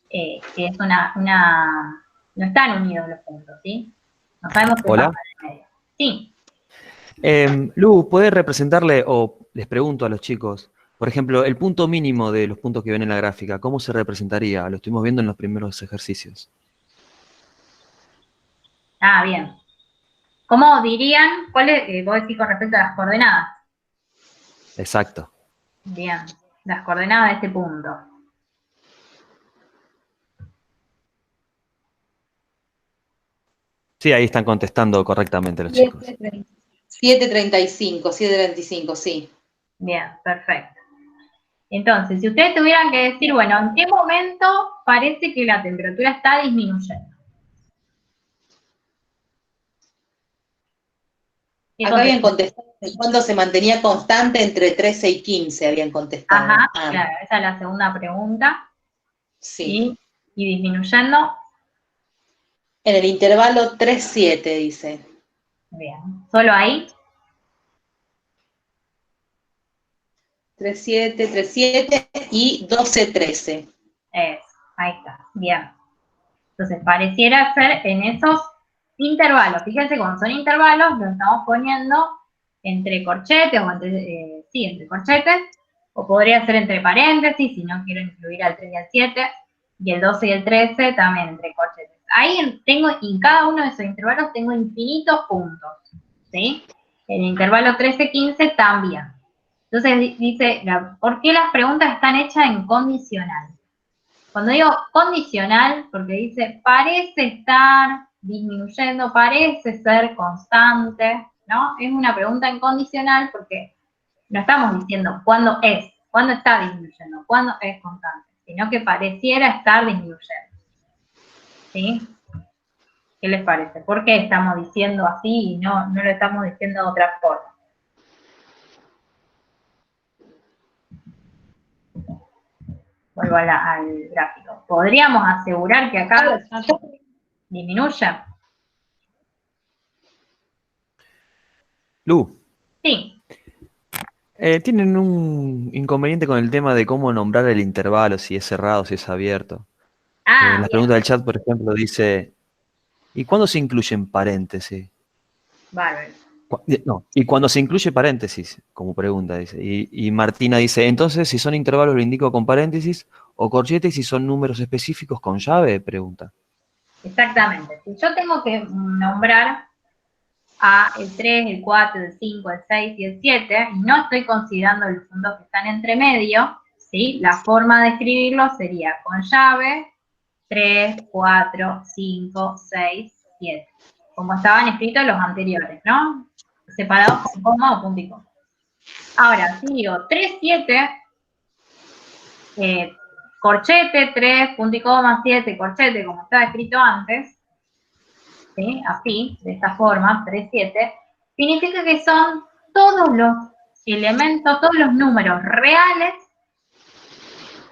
que es no están unidos los puntos, ¿sí? No sabemos qué pasa en el medio. Sí. Lu, ¿puede representarle, o les pregunto a los chicos, Por ejemplo, el punto mínimo de los puntos que ven en la gráfica, ¿cómo se representaría? Lo estuvimos viendo en los primeros ejercicios. Ah, bien. ¿Cómo dirían, cuál es, vos decís con respecto a las coordenadas? Exacto. Bien, las coordenadas de este punto. Sí, ahí están contestando correctamente los chicos. 7:35, sí. Bien, perfecto. Entonces, si ustedes tuvieran que decir, bueno, ¿en qué momento parece que la temperatura está disminuyendo? ¿Qué Acá habían contestan? contestado de cuándo se mantenía constante entre 13 y 15, habían contestado. Ajá, Ah, claro, esa es la segunda pregunta. sí. Y disminuyendo, En el intervalo 3-7, dice. bien, solo ahí. 3-7 y 12-13. Ahí está, bien. Entonces, pareciera ser en esos intervalos. Fíjense, cuando son intervalos, lo estamos poniendo entre corchetes, o entre, sí, entre corchetes, o podría ser entre paréntesis, si no quiero incluir al 3 y al 7, y el 12 y el 13 también entre corchetes. Ahí tengo, en cada uno de esos intervalos tengo infinitos puntos, ¿sí? En el intervalo 13-15 también. Entonces dice, ¿por qué las preguntas están hechas en condicional? Cuando digo condicional, porque dice parece estar disminuyendo, parece ser constante, ¿no? Es una pregunta en condicional porque no estamos diciendo cuándo es, cuándo está disminuyendo, cuándo es constante, sino que pareciera estar disminuyendo. ¿Sí? ¿Qué les parece? ¿Por qué estamos diciendo así y no lo estamos diciendo de otra forma? Vuelvo al gráfico. ¿Podríamos asegurar que acá disminuye? Lu, Sí. tienen un inconveniente con el tema de cómo nombrar el intervalo, si es cerrado, si es abierto. En Ah, las bien. preguntas del chat, por ejemplo, dice, ¿y cuándo se incluyen paréntesis? Bárbaro. No, y cuando se incluye paréntesis, como pregunta, dice. Y Martina dice, entonces, si son intervalos lo indico con paréntesis, o corchetes si son números específicos con llave, pregunta. Exactamente. Si yo tengo que nombrar a el 3, el 4, el 5, el 6 y el 7, y no estoy considerando los puntos que están entre medio, ¿sí? La forma de escribirlo sería con llave 3, 4, 5, 6, 7. Como estaban escritos los anteriores, ¿no? Separados con coma o punto y coma. Ahora, si digo 3, 7, corchete, 3, punto y coma, 7, corchete, como estaba escrito antes, ¿sí? Así, de esta forma, 3, 7, significa que son todos los elementos, todos los números reales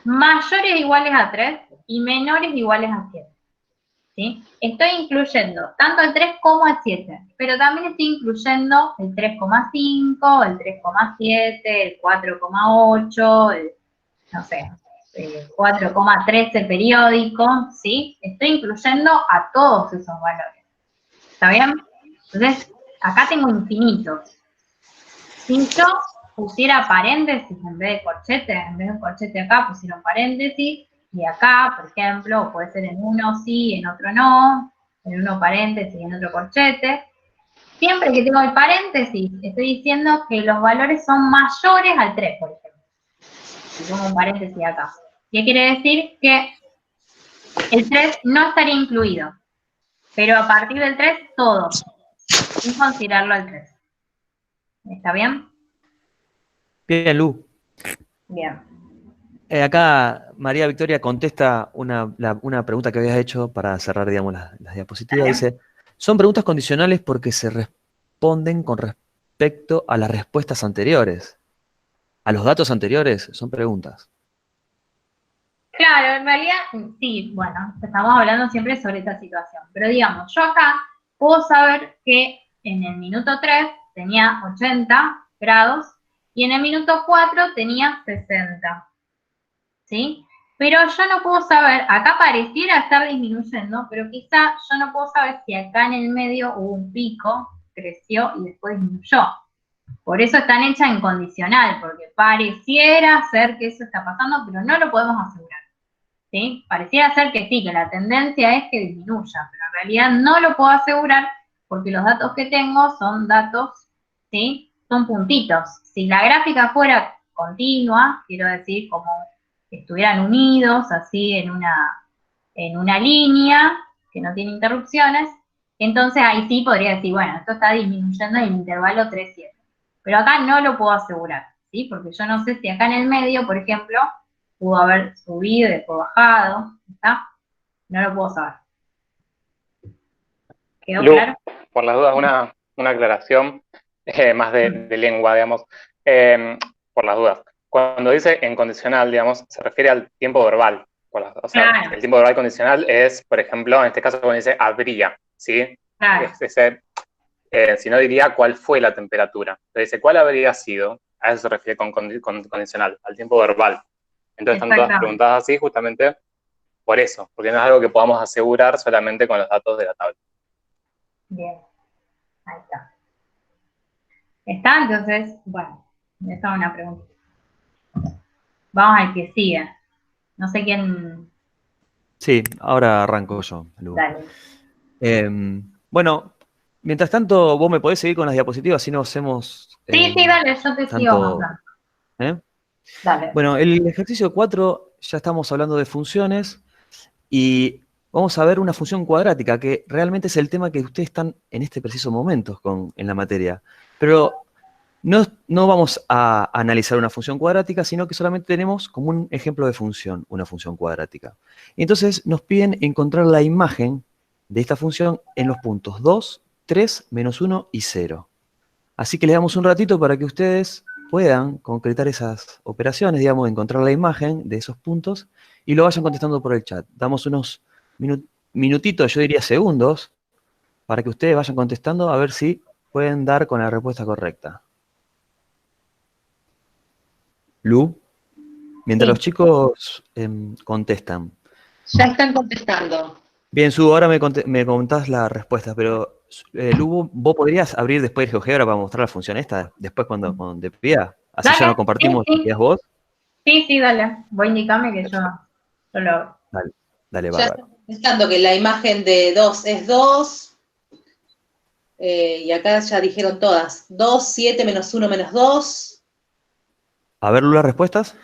mayores o iguales a 3 y menores o iguales a 7. ¿Sí? Estoy incluyendo tanto el 3 como el 7, pero también estoy incluyendo el 3,5, el 3,7, el 4,8, no sé, 4,13 periódico, ¿sí? Estoy incluyendo a todos esos valores. ¿Está bien? Entonces, acá tengo infinitos. Si yo pusiera paréntesis en vez de corchete, en vez de un corchete acá pusieron paréntesis, y acá, por ejemplo, puede ser en uno sí, en otro no, en uno paréntesis y en otro corchete. Siempre que tengo el paréntesis, estoy diciendo que los valores son mayores al 3, por ejemplo. Si pongo un paréntesis acá. ¿Qué quiere decir? Que el 3 no estaría incluido, pero a partir del 3, todo, sin considerarlo al 3. ¿Está bien? Bien, Lu. Bien. Acá María Victoria contesta una pregunta que habías hecho para cerrar, digamos, las diapositivas. Dice, son preguntas condicionales porque se responden con respecto a las respuestas anteriores. A los datos anteriores son preguntas. Claro, en realidad, sí, bueno, estamos hablando siempre sobre esta situación, pero digamos, yo acá puedo saber que en el minuto 3 tenía 80 grados y en el minuto 4 tenía 60, ¿sí? Pero yo no puedo saber, acá pareciera estar disminuyendo, pero quizá yo no puedo saber si acá en el medio hubo un pico, creció y después disminuyó. Por eso están hechas en condicional, porque pareciera ser que eso está pasando, pero no lo podemos asegurar. ¿Sí? Pareciera ser que sí, que la tendencia es que disminuya, pero en realidad no lo puedo asegurar porque los datos que tengo son datos, ¿sí? Son puntitos. Si la gráfica fuera continua, quiero decir como que estuvieran unidos así en una línea que no tiene interrupciones, entonces ahí sí podría decir, bueno, esto está disminuyendo en el intervalo 3-7. Pero acá no lo puedo asegurar, ¿sí? Porque yo no sé si acá en el medio, por ejemplo, pudo haber subido y después bajado, ¿está? No lo puedo saber. ¿Quedó Lu, claro? por las dudas, una aclaración más de lengua, digamos, por las dudas. Cuando dice en condicional, digamos, se refiere al tiempo verbal. O sea, Claro, el tiempo verbal condicional es, por ejemplo, en este caso cuando dice habría, ¿sí? claro, Si no diría cuál fue la temperatura. Entonces dice, ¿cuál habría sido? A eso se refiere con condicional, al tiempo verbal. Entonces están todas exactamente. preguntadas así justamente por eso, porque no es algo que podamos asegurar solamente con los datos de la tabla. Bien, ahí está. ¿Está? Entonces, bueno, esa es una pregunta. Vamos al que siga. No sé quién. Sí, ahora arranco yo, Lu. Dale. Bueno, mientras tanto, vos me podés seguir con las diapositivas, si no hacemos Sí, dale, yo te sigo tanto... mostrando. ¿eh? Dale. Bueno, el ejercicio 4 ya estamos hablando de funciones y vamos a ver una función cuadrática, que realmente es el tema que ustedes están en este preciso momento en la materia. Pero no vamos a analizar una función cuadrática, sino que solamente tenemos como un ejemplo de función, una función cuadrática. Y entonces nos piden encontrar la imagen de esta función en los puntos 2, 3, menos 1 y 0. Así que les damos un ratito para que ustedes puedan concretar esas operaciones, digamos, encontrar la imagen de esos puntos y lo vayan contestando por el chat. Damos unos minutitos, yo diría segundos, para que ustedes vayan contestando a ver si pueden dar con la respuesta correcta. Lu, mientras Sí. los chicos contestan. Ya están contestando. Bien, Su, ahora me contás la respuesta, pero Lu, ¿vos podrías abrir después el GeoGebra para mostrar la función esta, después cuando te pida? Así ya Dale, no compartimos sí, lo que es vos. sí, dale. Voy a indicarme que yo lo hago. Dale, dale, Ya bárbaro. están contestando que la imagen de 2 es 2. Y acá ya dijeron todas. 2, 7, menos 1, menos 2. A ver, Lu, las respuestas.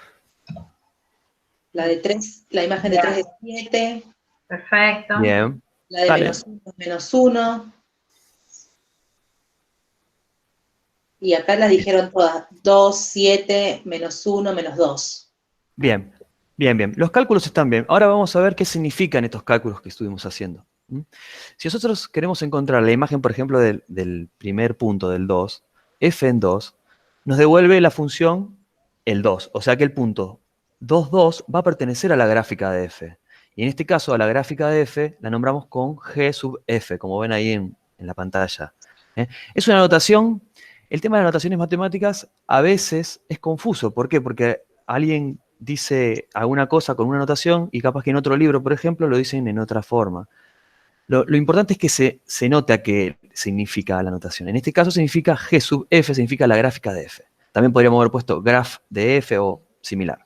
La de 3, la imagen de 3 es 7. Perfecto. Bien. La de Dale. menos 1 es menos 1. Y acá las dijeron todas. 2, 7, menos 1, menos 2. Bien, bien. Los cálculos están bien. Ahora vamos a ver qué significan estos cálculos que estuvimos haciendo. Si nosotros queremos encontrar la imagen, por ejemplo, del primer punto del 2, f en 2, nos devuelve la función el 2. O sea que el punto 2, 2 va a pertenecer a la gráfica de f. Y en este caso, a la gráfica de f la nombramos con g sub f, como ven ahí en la pantalla. Es una notación. El tema de las notaciones matemáticas a veces es confuso. ¿Por qué? Porque alguien dice alguna cosa con una notación y capaz que en otro libro, por ejemplo, lo dicen en otra forma. Lo importante es que se note a qué significa la notación. En este caso significa G sub f, significa la gráfica de f. También podríamos haber puesto graph de f o similar.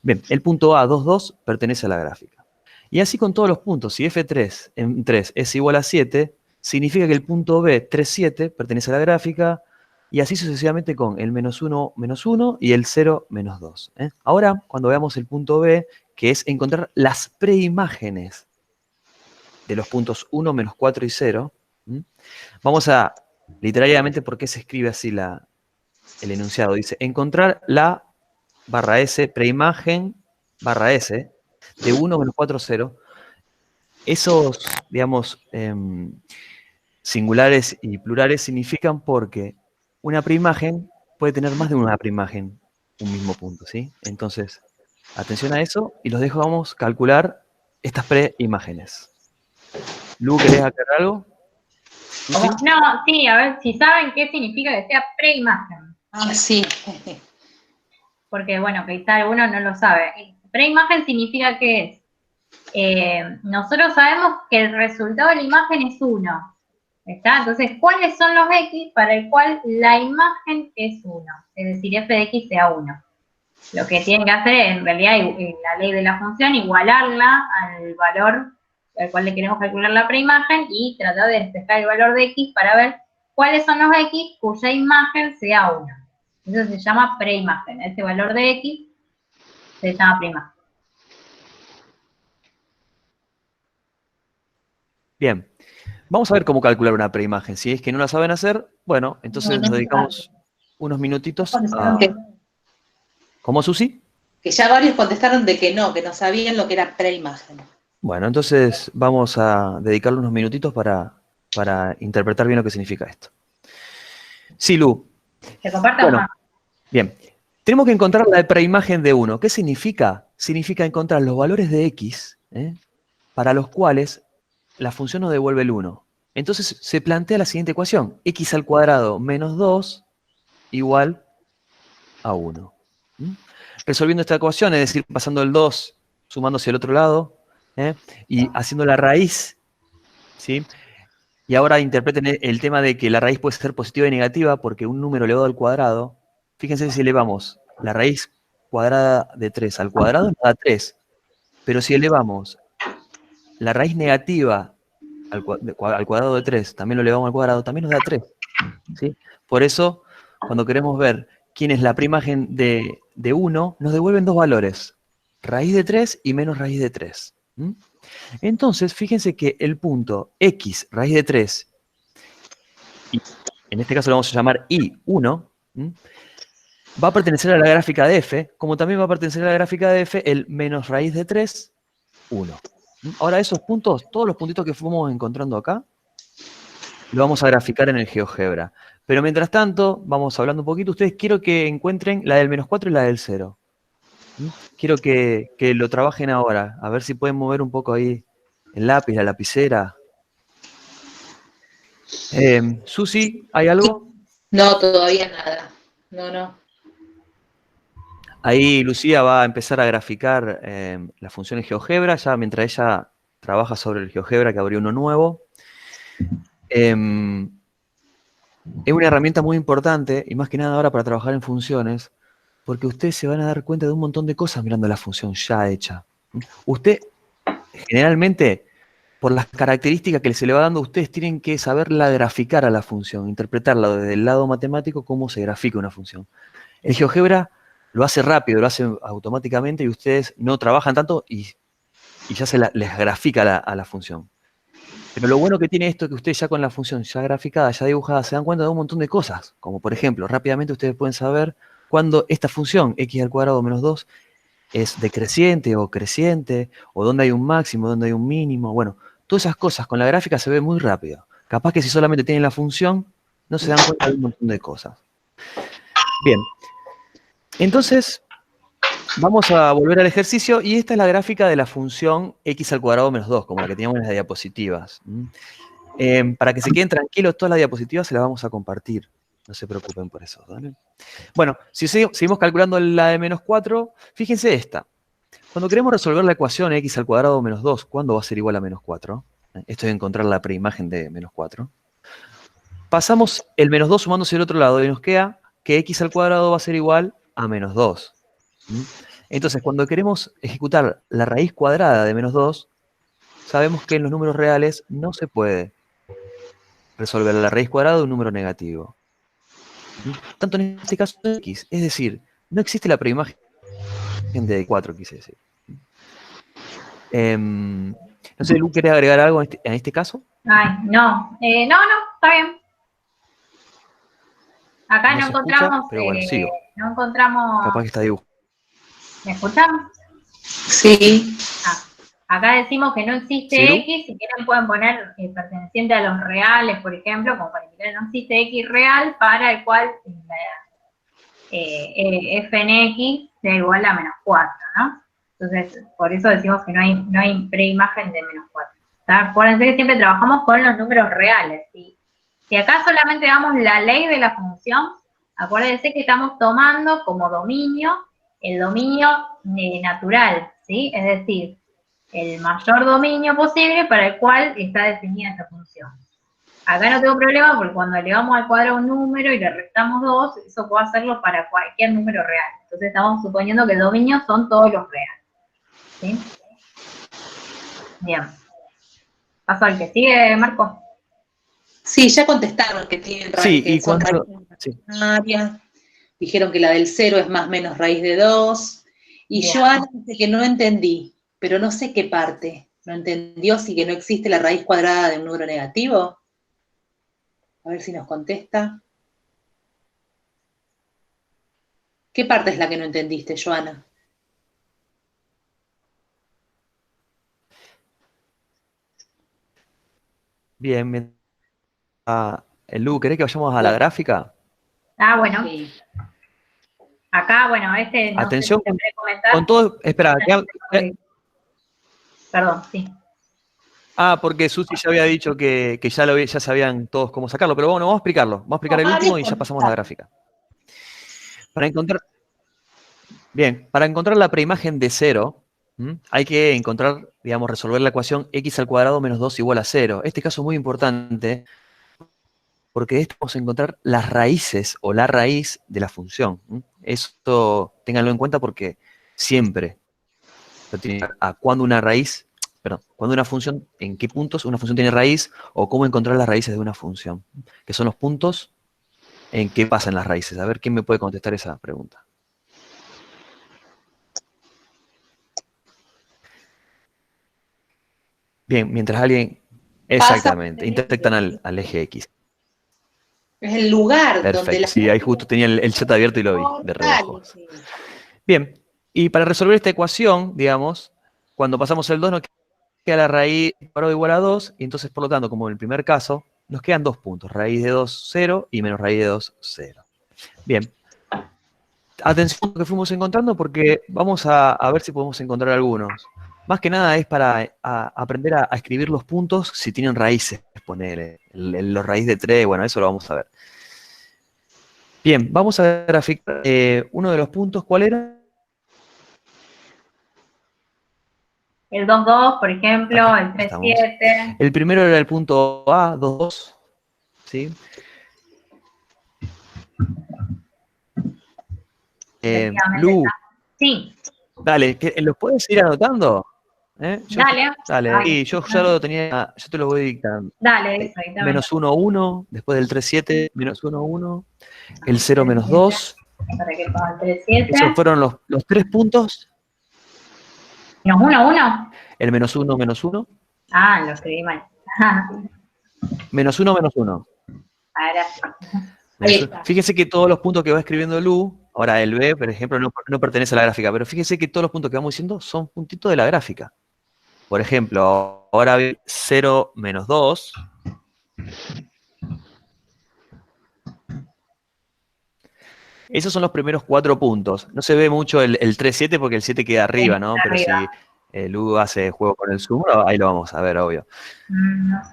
Bien, el punto A, 2, 2, pertenece a la gráfica. Y así con todos los puntos. Si f3 en 3 es igual a 7, significa que el punto B, 3, 7, pertenece a la gráfica, y así sucesivamente con el menos 1, menos 1 y el 0, menos 2. Ahora, cuando veamos el punto B, que es encontrar las preimágenes de los puntos 1, menos 4 y 0, vamos a, literariamente, ¿por qué se escribe así el enunciado? Dice, encontrar la barra S, preimagen barra S, de 1, menos 4, 0. Esos, digamos, singulares y plurales significan porque una preimagen puede tener más de una preimagen, un mismo punto, ¿sí? Entonces, atención a eso y los dejamos calcular estas preimágenes. Lu, ¿querés aclarar algo? No, sí, a ver si saben qué significa que sea preimagen. Ah, sí. Porque, bueno, quizá alguno no lo sabe. Preimagen significa que es, nosotros sabemos que el resultado de la imagen es 1. ¿Está? Entonces, ¿cuáles son los X para el cual la imagen es 1? Es decir, f de X sea 1. Lo que tienen que hacer es, en realidad, la ley de la función, igualarla al valor al cual le queremos calcular la preimagen y tratar de despejar el valor de X para ver cuáles son los X cuya imagen sea 1. Eso se llama preimagen. Este valor de X se llama preimagen. Bien. Vamos a ver cómo calcular una preimagen. Si es que no la saben hacer, bueno, entonces nos dedicamos unos minutitos a... ¿Cómo, Susi? Que ya varios contestaron de que no sabían lo que era preimagen. Bueno, entonces vamos a dedicarle unos minutitos para interpretar bien lo que significa esto. Sí, Lu. ¿Se comparta Bueno, más? bien. Tenemos que encontrar la preimagen de 1. ¿Qué significa? Significa encontrar los valores de X, para los cuales la función nos devuelve el 1. Entonces se plantea la siguiente ecuación. X al cuadrado menos 2 igual a 1. Resolviendo esta ecuación, es decir, pasando el 2, sumándose al otro lado, y haciendo la raíz, ¿sí? Y ahora interpreten el tema de que la raíz puede ser positiva y negativa porque un número elevado al cuadrado, fíjense si elevamos la raíz cuadrada de 3 al cuadrado nos da 3, pero si elevamos la raíz negativa al cuadrado de 3, también lo elevamos al cuadrado, también nos da 3. ¿Sí? Por eso, cuando queremos ver quién es la preimagen de 1, nos devuelven dos valores, raíz de 3 y menos raíz de 3. Entonces, fíjense que el punto x raíz de 3, y en este caso lo vamos a llamar I1, va a pertenecer a la gráfica de f, como también va a pertenecer a la gráfica de f el menos raíz de 3, 1. Ahora esos puntos, todos los puntitos que fuimos encontrando acá, lo vamos a graficar en el GeoGebra. Pero mientras tanto, vamos hablando un poquito. Ustedes quiero que encuentren la del menos 4 y la del 0. Quiero que lo trabajen ahora. A ver si pueden mover un poco ahí el lápiz, la lapicera. Susi, ¿hay algo? No, todavía nada. No. Ahí Lucía va a empezar a graficar las funciones GeoGebra, ya mientras ella trabaja sobre el GeoGebra que abrió uno nuevo. Es una herramienta muy importante, y más que nada ahora para trabajar en funciones, porque ustedes se van a dar cuenta de un montón de cosas mirando la función ya hecha. Usted, generalmente, por las características que se le va dando, ustedes tienen que saberla graficar a la función, interpretarla desde el lado matemático, cómo se grafica una función. El GeoGebra lo hace rápido, lo hace automáticamente, y ustedes no trabajan tanto y ya les grafica a la función. Pero lo bueno que tiene esto es que ustedes ya con la función ya graficada, ya dibujada, se dan cuenta de un montón de cosas. Como por ejemplo, rápidamente ustedes pueden saber cuándo esta función x al cuadrado menos 2 es decreciente o creciente, o dónde hay un máximo, dónde hay un mínimo. Bueno, todas esas cosas con la gráfica se ve muy rápido. Capaz que si solamente tienen la función, no se dan cuenta de un montón de cosas. Bien. Entonces, vamos a volver al ejercicio, y esta es la gráfica de la función x al cuadrado menos 2, como la que teníamos en las diapositivas. Para que se queden tranquilos, todas las diapositivas se las vamos a compartir. No se preocupen por eso, ¿vale? Bueno, si seguimos calculando la de menos 4, fíjense esta. Cuando queremos resolver la ecuación x al cuadrado menos 2, ¿cuándo va a ser igual a menos 4? Esto es encontrar la preimagen de menos 4. Pasamos el menos 2 sumándose del otro lado y nos queda que x al cuadrado va a ser igual a menos 2. Entonces, cuando queremos ejecutar la raíz cuadrada de menos 2, sabemos que en los números reales no se puede resolver la raíz cuadrada de un número negativo. Tanto en este caso de x, es decir, no existe la preimagen de 4, quise decir. No sé, Lu, ¿querés agregar algo en este caso? Ay, no. No, está bien. Acá no encontramos, escucha, pero bueno, sigo. no encontramos. Capaz que está dibujado. ¿Me escuchamos? Sí. Acá decimos que no existe ¿Sí, X, si quieren pueden poner perteneciente a los reales, por ejemplo, como para indicar no existe X real para el cual f en X sea igual a menos 4, ¿no? Entonces, por eso decimos que no hay preimagen de menos 4. Acuérdense que siempre trabajamos con los números reales, ¿sí? Si acá solamente damos la ley de la función, acuérdense que estamos tomando como dominio el dominio natural, ¿sí? Es decir, el mayor dominio posible para el cual está definida esta función. Acá no tengo problema porque cuando elevamos al cuadrado un número y le restamos 2, eso puedo hacerlo para cualquier número real. Entonces estamos suponiendo que el dominio son todos los reales. ¿Sí? Bien. ¿Paso al que sigue, Marco? Sí, ya contestaron que tienen Sí, raíz, que y son cuánto... raíces Sí. imaginarias. Dijeron que la del 0 es más o menos raíz de 2. Y Bien. Joana dice que no entendí, pero no sé qué parte. ¿No entendió si que no existe la raíz cuadrada de un número negativo? A ver si nos contesta. ¿Qué parte es la que no entendiste, Joana? Bien, Lu, ¿querés que vayamos a la gráfica? Ah, bueno. Sí. Acá, bueno, no Atención sé si se puede comentar. con todo... Espera, Perdón, sí. porque Susi ya había dicho que ya sabían todos cómo sacarlo, pero bueno, vamos a explicarlo. Vamos a explicar el último y ya pasamos a la gráfica. Para encontrar la preimagen de 0, hay que encontrar, digamos, resolver la ecuación x al cuadrado menos 2 igual a 0. Este caso es muy importante porque de esto vamos a encontrar las raíces o la raíz de la función. Esto ténganlo en cuenta porque siempre lo tienen a cuando una raíz, cuando una función, en qué puntos una función tiene raíz o cómo encontrar las raíces de una función, que son los puntos en qué pasan las raíces. A ver, ¿quién me puede contestar esa pregunta? Bien, mientras alguien... Exactamente, intersectan al eje X. Es el lugar donde Perfecto, la... sí, ahí justo tenía el chat abierto y lo vi de reojo. Bien, y para resolver esta ecuación, digamos, cuando pasamos el 2 nos queda la raíz cuadrado igual a 2, y entonces, por lo tanto, como en el primer caso, nos quedan 2 puntos, raíz de 2, 0 y menos raíz de 2, 0. Bien, atención a lo que fuimos encontrando porque vamos a ver si podemos encontrar algunos. Más que nada es para aprender a escribir los puntos si tienen raíces, ponele. Los raíz de 3, bueno, eso lo vamos a ver. Bien, vamos a graficar uno de los puntos. ¿Cuál era? El 2,2, por ejemplo, Acá el estamos. 3,7. El primero era el punto A, 2, ¿sí? Lu, Sí, dale, ¿los puedes ir anotando? dale. Dale, Ay, y yo ya lo tenía, yo te lo voy dictando. Dale, ahorita Menos 1, 1, después del 3, 7, menos 1, 1, el 0, menos 2. para que ponga el 3,7. Esos fueron los 3 puntos. Menos 1, 1. El menos 1, menos 1. Ah, lo escribí mal. Menos 1, menos 1. Ahí está. Fíjense que todos los puntos que va escribiendo Lu, ahora el B, por ejemplo, no pertenece a la gráfica, pero fíjense que todos los puntos que vamos diciendo son puntitos de la gráfica. Por ejemplo, ahora 0, menos 2. Esos son los primeros 4 puntos. No se ve mucho el 3, 7 porque el 7 queda arriba, ¿no? Pero si Lu hace juego con el zoom, ahí lo vamos a ver, obvio.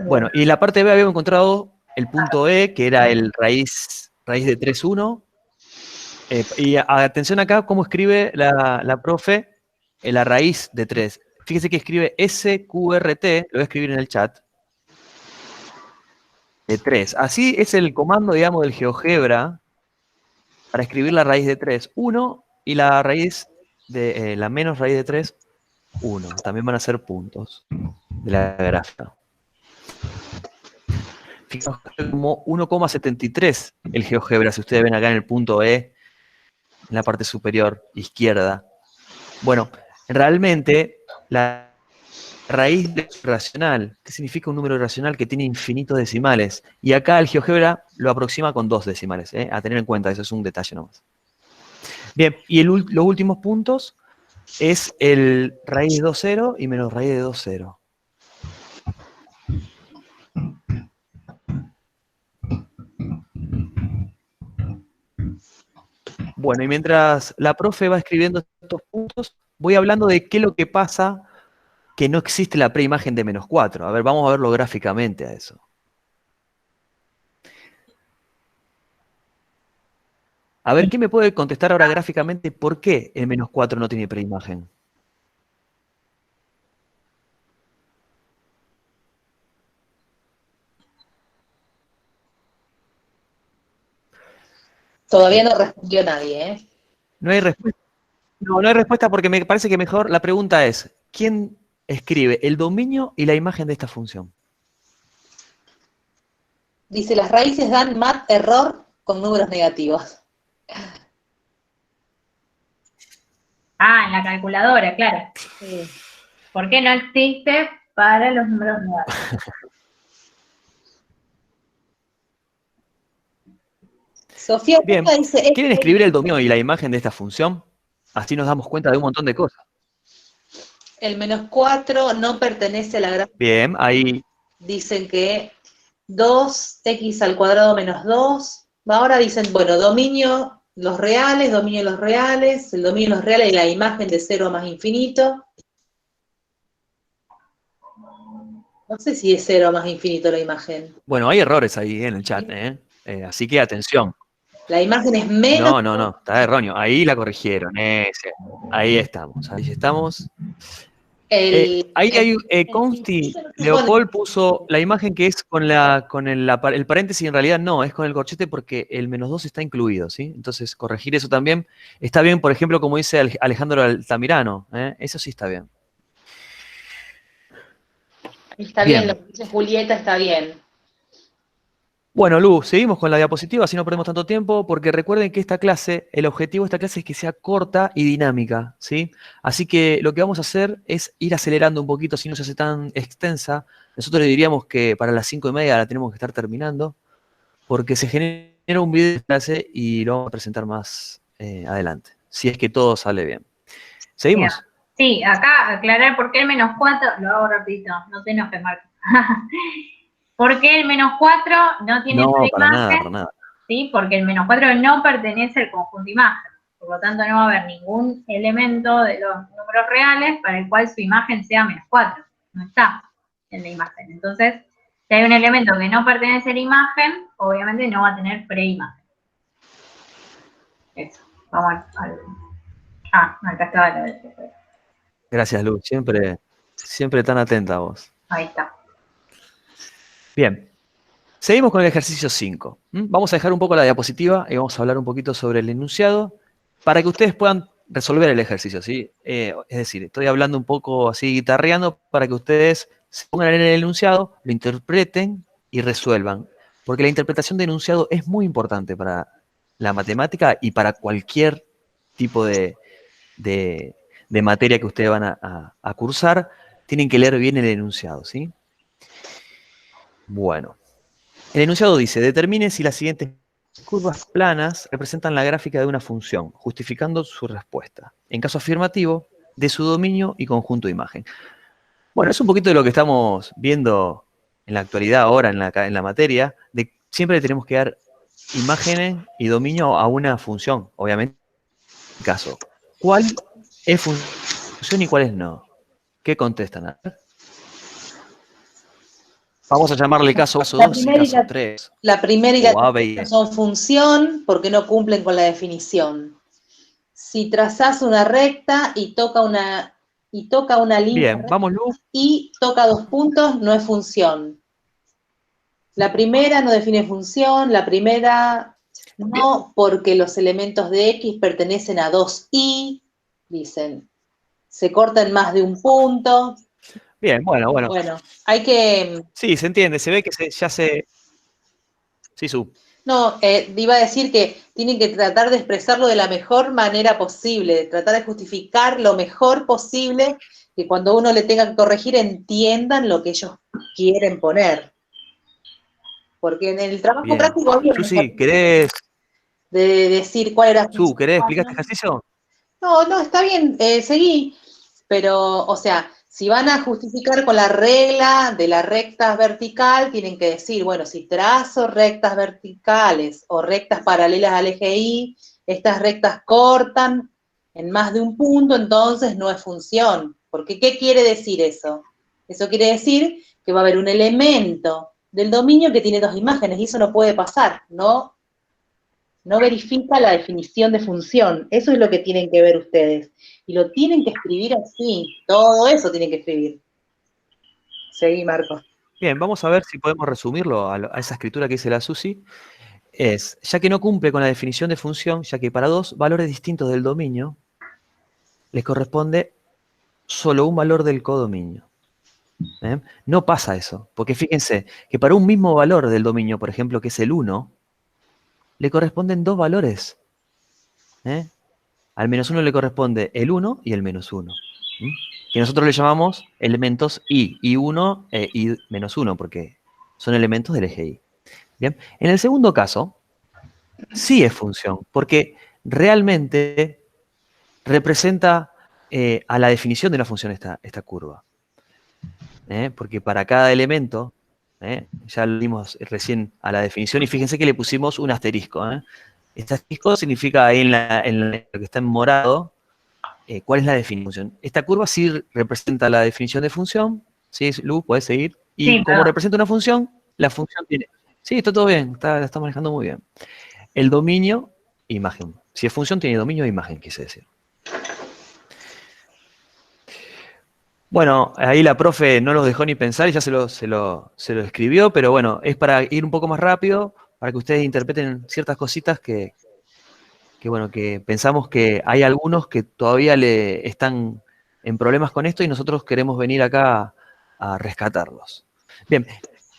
Bueno, y la parte B habíamos encontrado el punto E, que era el raíz de 3, 1. Y atención acá cómo escribe la profe la raíz de 3. Fíjese que escribe SQRT, lo voy a escribir en el chat, de 3. Así es el comando, digamos, del GeoGebra para escribir la raíz de 3, 1, y la raíz de la menos raíz de 3, 1. También van a ser puntos de la gráfica. Fijaos como 1,73 el GeoGebra, si ustedes ven acá en el punto E, en la parte superior izquierda. Bueno, realmente la raíz racional, ¿qué significa un número racional que tiene infinitos decimales? Y acá el GeoGebra lo aproxima con 2 decimales, a tener en cuenta, eso es un detalle nomás. Bien, y los últimos puntos es el raíz de 2, 0 y menos raíz de 2, 0. Bueno, y mientras la profe va escribiendo estos puntos, voy hablando de qué es lo que pasa que no existe la preimagen de menos 4. A ver, vamos a verlo gráficamente a eso. A ver, ¿quién me puede contestar ahora gráficamente por qué el menos 4 no tiene preimagen? Todavía no respondió nadie, ¿eh? No hay respuesta. No, no hay respuesta porque me parece que mejor la pregunta es, ¿quién escribe el dominio y la imagen de esta función? Dice, las raíces dan mat error con números negativos. Ah, en la calculadora, claro. Sí. ¿Por qué no existe para los números negativos? Sofía Bien, Roca dice, ¿quieren escribir el dominio y la imagen de esta función? Así nos damos cuenta de un montón de cosas. el -4 no pertenece a la gran... Bien, ahí, Dicen que 2x al cuadrado menos 2. Ahora dicen, bueno, dominio los reales, dominio los reales, el dominio los reales y la imagen de 0 más infinito. No sé si es 0 más infinito la imagen. bueno, hay errores ahí en el chat, así que atención. La imagen es menos... No, está erróneo. Ahí la corrigieron, ahí estamos, ahí estamos. Ahí hay, Consti, Leopold puso la imagen que es con el paréntesis, y en realidad no, es con el corchete porque el -2 está incluido, ¿sí? Entonces, corregir eso también está bien, por ejemplo, como dice Alejandro Altamirano, eso sí está bien. Está bien, lo que dice Julieta está bien. Bueno, Lu, seguimos con la diapositiva, así no perdemos tanto tiempo, porque recuerden que esta clase, el objetivo de esta clase es que sea corta y dinámica, ¿sí? Así que lo que vamos a hacer es ir acelerando un poquito, si no se hace tan extensa. Nosotros le diríamos que para las 5:30 la tenemos que estar terminando, porque se genera un video de clase y lo vamos a presentar más adelante, si es que todo sale bien. ¿Seguimos? Sí, acá aclarar por qué el -4, lo hago rapidito, no te enojes, Marco. ¿Por qué el -4 no tiene No, para imagen? nada, para nada. Sí, porque el -4 no pertenece al conjunto imagen. Por lo tanto, no va a haber ningún elemento de los números reales para el cual su imagen sea -4. No está en la imagen. Entonces, si hay un elemento que no pertenece a la imagen, obviamente no va a tener preimagen. Eso. Vamos al... acá estaba lo del... Gracias, Lu. Siempre tan atenta a vos. Ahí está. Bien. Seguimos con el ejercicio 5. Vamos a dejar un poco la diapositiva y vamos a hablar un poquito sobre el enunciado para que ustedes puedan resolver el ejercicio, ¿sí? Es decir, estoy hablando un poco así guitarreando para que ustedes se pongan en el enunciado, lo interpreten y resuelvan. Porque la interpretación de enunciado es muy importante para la matemática y para cualquier tipo de materia que ustedes van a cursar. Tienen que leer bien el enunciado, ¿sí? Bueno. El enunciado dice, determine si las siguientes curvas planas representan la gráfica de una función, justificando su respuesta. En caso afirmativo, de su dominio y conjunto de imagen. Bueno, es un poquito de lo que estamos viendo en la actualidad ahora en la materia, de siempre tenemos que dar imágenes y dominio a una función, obviamente. En caso, ¿cuál es función y cuál es no? ¿Qué contestan? A ver. Vamos a llamarle caso 2 y caso 3. La primera y la O A, B y tercera E. son función porque no cumplen con la definición. Si trazás una recta y toca una línea Bien, vamos, Lu. y toca 2 puntos, no es función. La primera no define función, la primera no, porque los elementos de X pertenecen a 2Y, dicen. Se corta en más de un punto. Bien, bueno. Bueno, hay que... Sí, se entiende, se ve que ya se... Sí, No, iba a decir que tienen que tratar de expresarlo de la mejor manera posible, de tratar de justificar lo mejor posible, que cuando uno le tenga que corregir entiendan lo que ellos quieren poner. Porque en el trabajo bien. práctico había Susi, ¿querés de decir cuál era... ¿querés explicar este ejercicio? No, está bien, seguí. Pero, o sea, si van a justificar con la regla de la recta vertical, tienen que decir, bueno, si trazo rectas verticales o rectas paralelas al eje Y, estas rectas cortan en más de un punto, entonces no es función. Porque, ¿qué quiere decir eso? Eso quiere decir que va a haber un elemento del dominio que tiene 2 imágenes, y eso no puede pasar, no verifica la definición de función. Eso es lo que tienen que ver ustedes. Y lo tienen que escribir así. Todo eso tienen que escribir. Seguí, Marcos. Bien, vamos a ver si podemos resumirlo a esa escritura que dice la Susi. es, ya que no cumple con la definición de función, ya que para dos valores distintos del dominio, les corresponde solo un valor del codominio. ¿Eh? No pasa eso, porque fíjense que para un mismo valor del dominio, por ejemplo, que es el 1, le corresponden dos valores. ¿Eh? Al menos 1 le corresponde el 1 y el menos 1. Que nosotros le llamamos elementos y 1 y menos 1, porque son elementos del eje y. Bien. En el segundo caso, sí es función, porque realmente representa a la definición de una función esta curva. Porque para cada elemento, ya lo dimos recién a la definición, y fíjense que le pusimos un asterisco. Este asterisco significa ahí en lo que está en morado, cuál es la definición. Esta curva sí representa la definición de función. ¿Sí, Lu? ¿Puedes seguir? Y Sí, como perdón. representa una función, la función tiene... Sí, está todo bien, la está manejando muy bien. El dominio, imagen. Si es función, tiene dominio e imagen, quise decir. Bueno, ahí la profe no los dejó ni pensar y ya se lo escribió, pero bueno, es para ir un poco más rápido, para que ustedes interpreten ciertas cositas que pensamos que hay algunos que todavía están en problemas con esto y nosotros queremos venir acá a rescatarlos. Bien,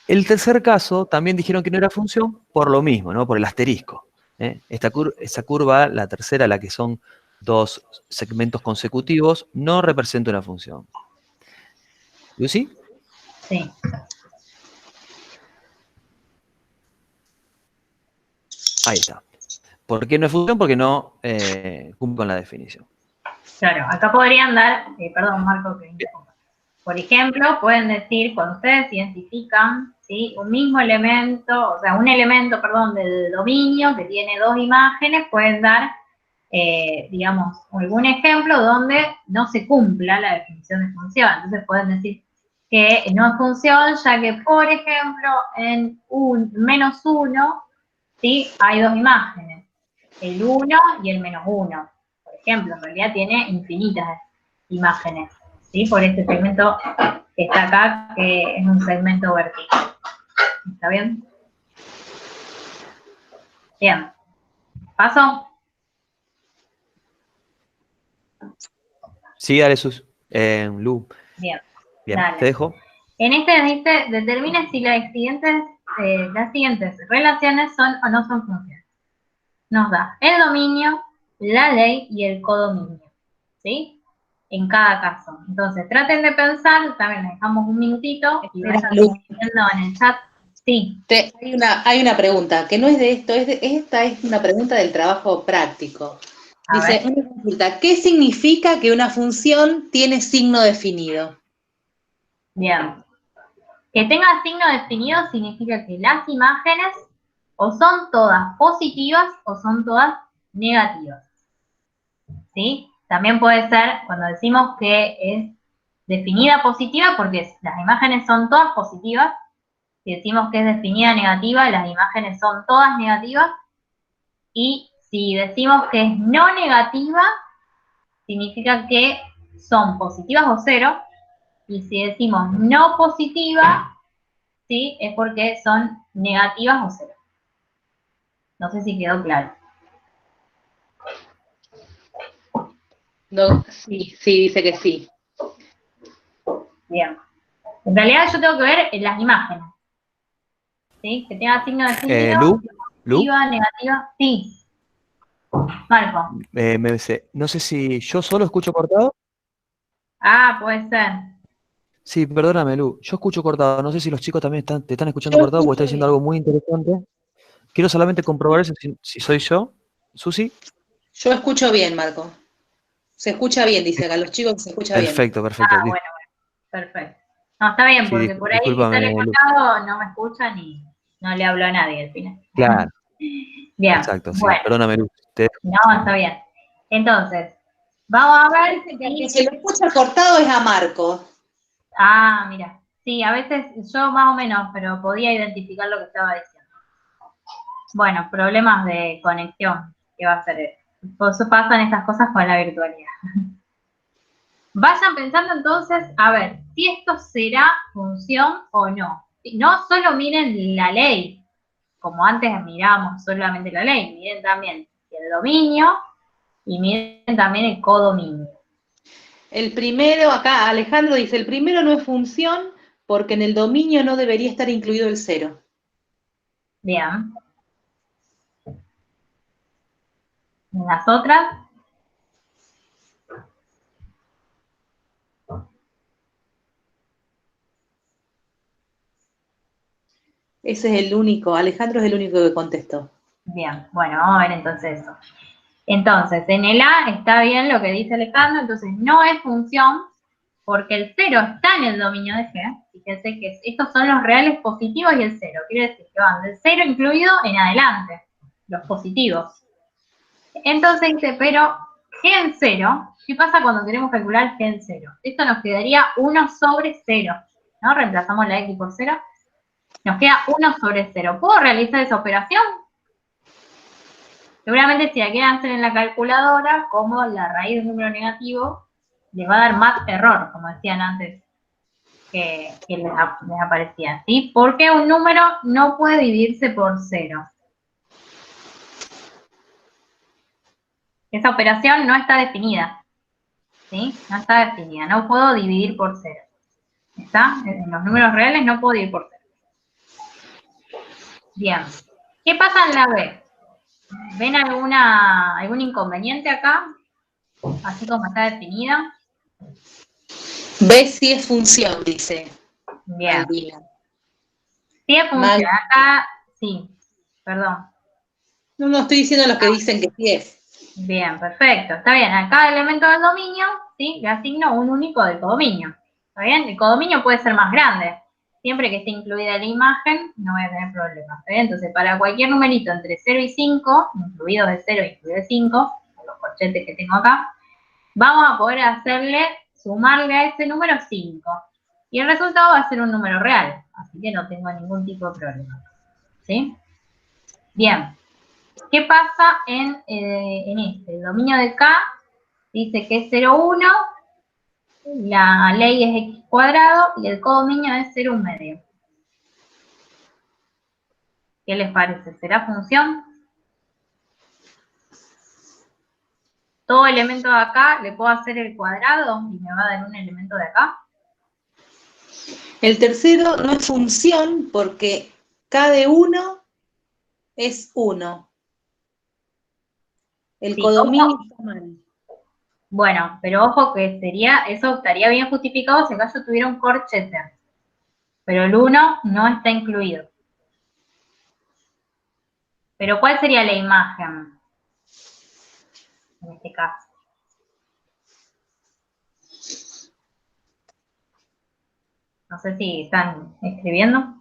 el tercer caso también dijeron que no era función por lo mismo, ¿no? Por el asterisco. Esa curva, la tercera, la que son dos segmentos consecutivos, no representa una función. ¿Lucy? Sí. Ahí está. ¿Por qué no es función? Porque no cumple con la definición. Claro, acá podrían dar, perdón Marco, que interrumpa. Por ejemplo, pueden decir, cuando ustedes identifican, ¿sí?, un mismo elemento, o sea, un elemento, perdón, del dominio que tiene dos imágenes, pueden dar, digamos, algún ejemplo donde no se cumpla la definición de función. Entonces pueden decir que no es función, ya que, por ejemplo, en un menos 1, ¿sí?, hay dos imágenes, el 1 y el menos 1. Por ejemplo, en realidad tiene infinitas imágenes, ¿sí?, por este segmento que está acá, que es un segmento vertical. ¿Está bien? Bien. ¿Paso? Sí, dale, Lu. Bien. Bien, Dale. te dejo. En este dice, determine si las siguientes relaciones son o no son funciones. Nos da el dominio, la ley y el codominio, ¿sí?, en cada caso. Entonces, traten de pensar, también les dejamos un minutito y vayan escribiendo en el chat. Sí. Hay una pregunta, que no es de esto, esta es una pregunta del trabajo práctico. Dice, una consulta, ¿qué significa que una función tiene signo definido? Bien. Que tenga signo definido significa que las imágenes o son todas positivas o son todas negativas. ¿Sí? También puede ser cuando decimos que es definida positiva, porque las imágenes son todas positivas. Si decimos que es definida negativa, las imágenes son todas negativas. Y si decimos que es no negativa, significa que son positivas o cero. Y si decimos no positiva, ¿sí?, es porque son negativas o cero. No sé si quedó claro. No, sí, dice que sí. Bien. En realidad yo tengo que ver en las imágenes. ¿Sí? Que tenga signo definido, Lu, positiva, negativa. Sí. Marco. no sé si yo solo escucho cortado. Ah, puede ser. Sí, perdóname, Lu. Yo escucho cortado. No sé si los chicos también te están escuchando Yo cortado porque escucho está diciendo bien. algo muy interesante. Quiero solamente comprobar eso, si soy yo. ¿Susi? Yo escucho bien, Marco. Se escucha bien, dice acá, los chicos se escucha bien. Perfecto. Ah, bueno, perfecto. No, está bien, Sí, porque por ahí si discúlpame, sale Lu. cortado no me escuchan y no le hablo a nadie al final. Claro, Bien, exacto, sí. bueno, Perdóname, Lu. no, está bien. Entonces, vamos a ver Parece que al que si... se lo escucha cortado es a Marco. Ah, mira. Sí, a veces yo más o menos, pero podía identificar lo que estaba diciendo. Bueno, problemas de conexión, ¿qué va a ser? Por eso pasan estas cosas con la virtualidad. Vayan pensando entonces, a ver, si esto será función o no. No solo miren la ley como antes mirábamos solamente la ley, miren también el dominio y miren también el codominio. El primero, acá Alejandro dice, el primero no es función porque en el dominio no debería estar incluido el cero. Bien. En las otras, Ese es el único, Alejandro es el único que contestó. bien, bueno, vamos a ver entonces eso. Entonces, en el A está bien lo que dice Alejandro, entonces no es función, porque el 0 está en el dominio de G. Fíjense que estos son los reales positivos y el 0. Quiere decir que van del 0 incluido en adelante, los positivos. Entonces dice, pero G en 0, ¿qué pasa cuando queremos calcular G en 0? Esto nos quedaría 1 sobre 0, ¿no? Reemplazamos la X por 0. Nos queda 1 sobre 0. ¿Puedo realizar esa operación? Seguramente si la quieren hacer en la calculadora, como la raíz de un número negativo, les va a dar más error, como decían antes que les aparecía, ¿sí? Porque un número no puede dividirse por 0. Esa operación no está definida, ¿sí? No está definida, no puedo dividir por 0. ¿Está? En los números reales no puedo dividir por 0. Bien. ¿Qué pasa en la B? ¿Ven algún inconveniente acá? Así como está definida. Ve si es función, dice. Bien. Aldina. Si es función, acá, sí, perdón. No, estoy diciendo los que dicen que sí es. Bien, perfecto. Está bien, a cada elemento del dominio, ¿sí? Le asigno un único del codominio. ¿Está bien? El codominio puede ser más grande. Siempre que esté incluida la imagen, no voy a tener problemas. ¿Está bien? Entonces, para cualquier numerito entre 0 y 5, incluidos de 0 y incluidos de 5, los corchetes que tengo acá, vamos a poder sumarle a ese número 5. Y el resultado va a ser un número real. Así que no tengo ningún tipo de problema. ¿Sí? Bien. ¿Qué pasa en este? El dominio de K dice que es 0,1, la ley es x cuadrado y el codominio es 0,1/2. ¿Qué les parece? ¿Será función? Todo elemento de acá le puedo hacer el cuadrado y me va a dar un elemento de acá. El tercero no es función porque K de 1 es 1. El Sí, codominio está mal. bueno, pero ojo que eso estaría bien justificado si acaso tuviera un corchete. Pero el 1 no está incluido. Pero ¿cuál sería la imagen? En este caso. No sé si están escribiendo.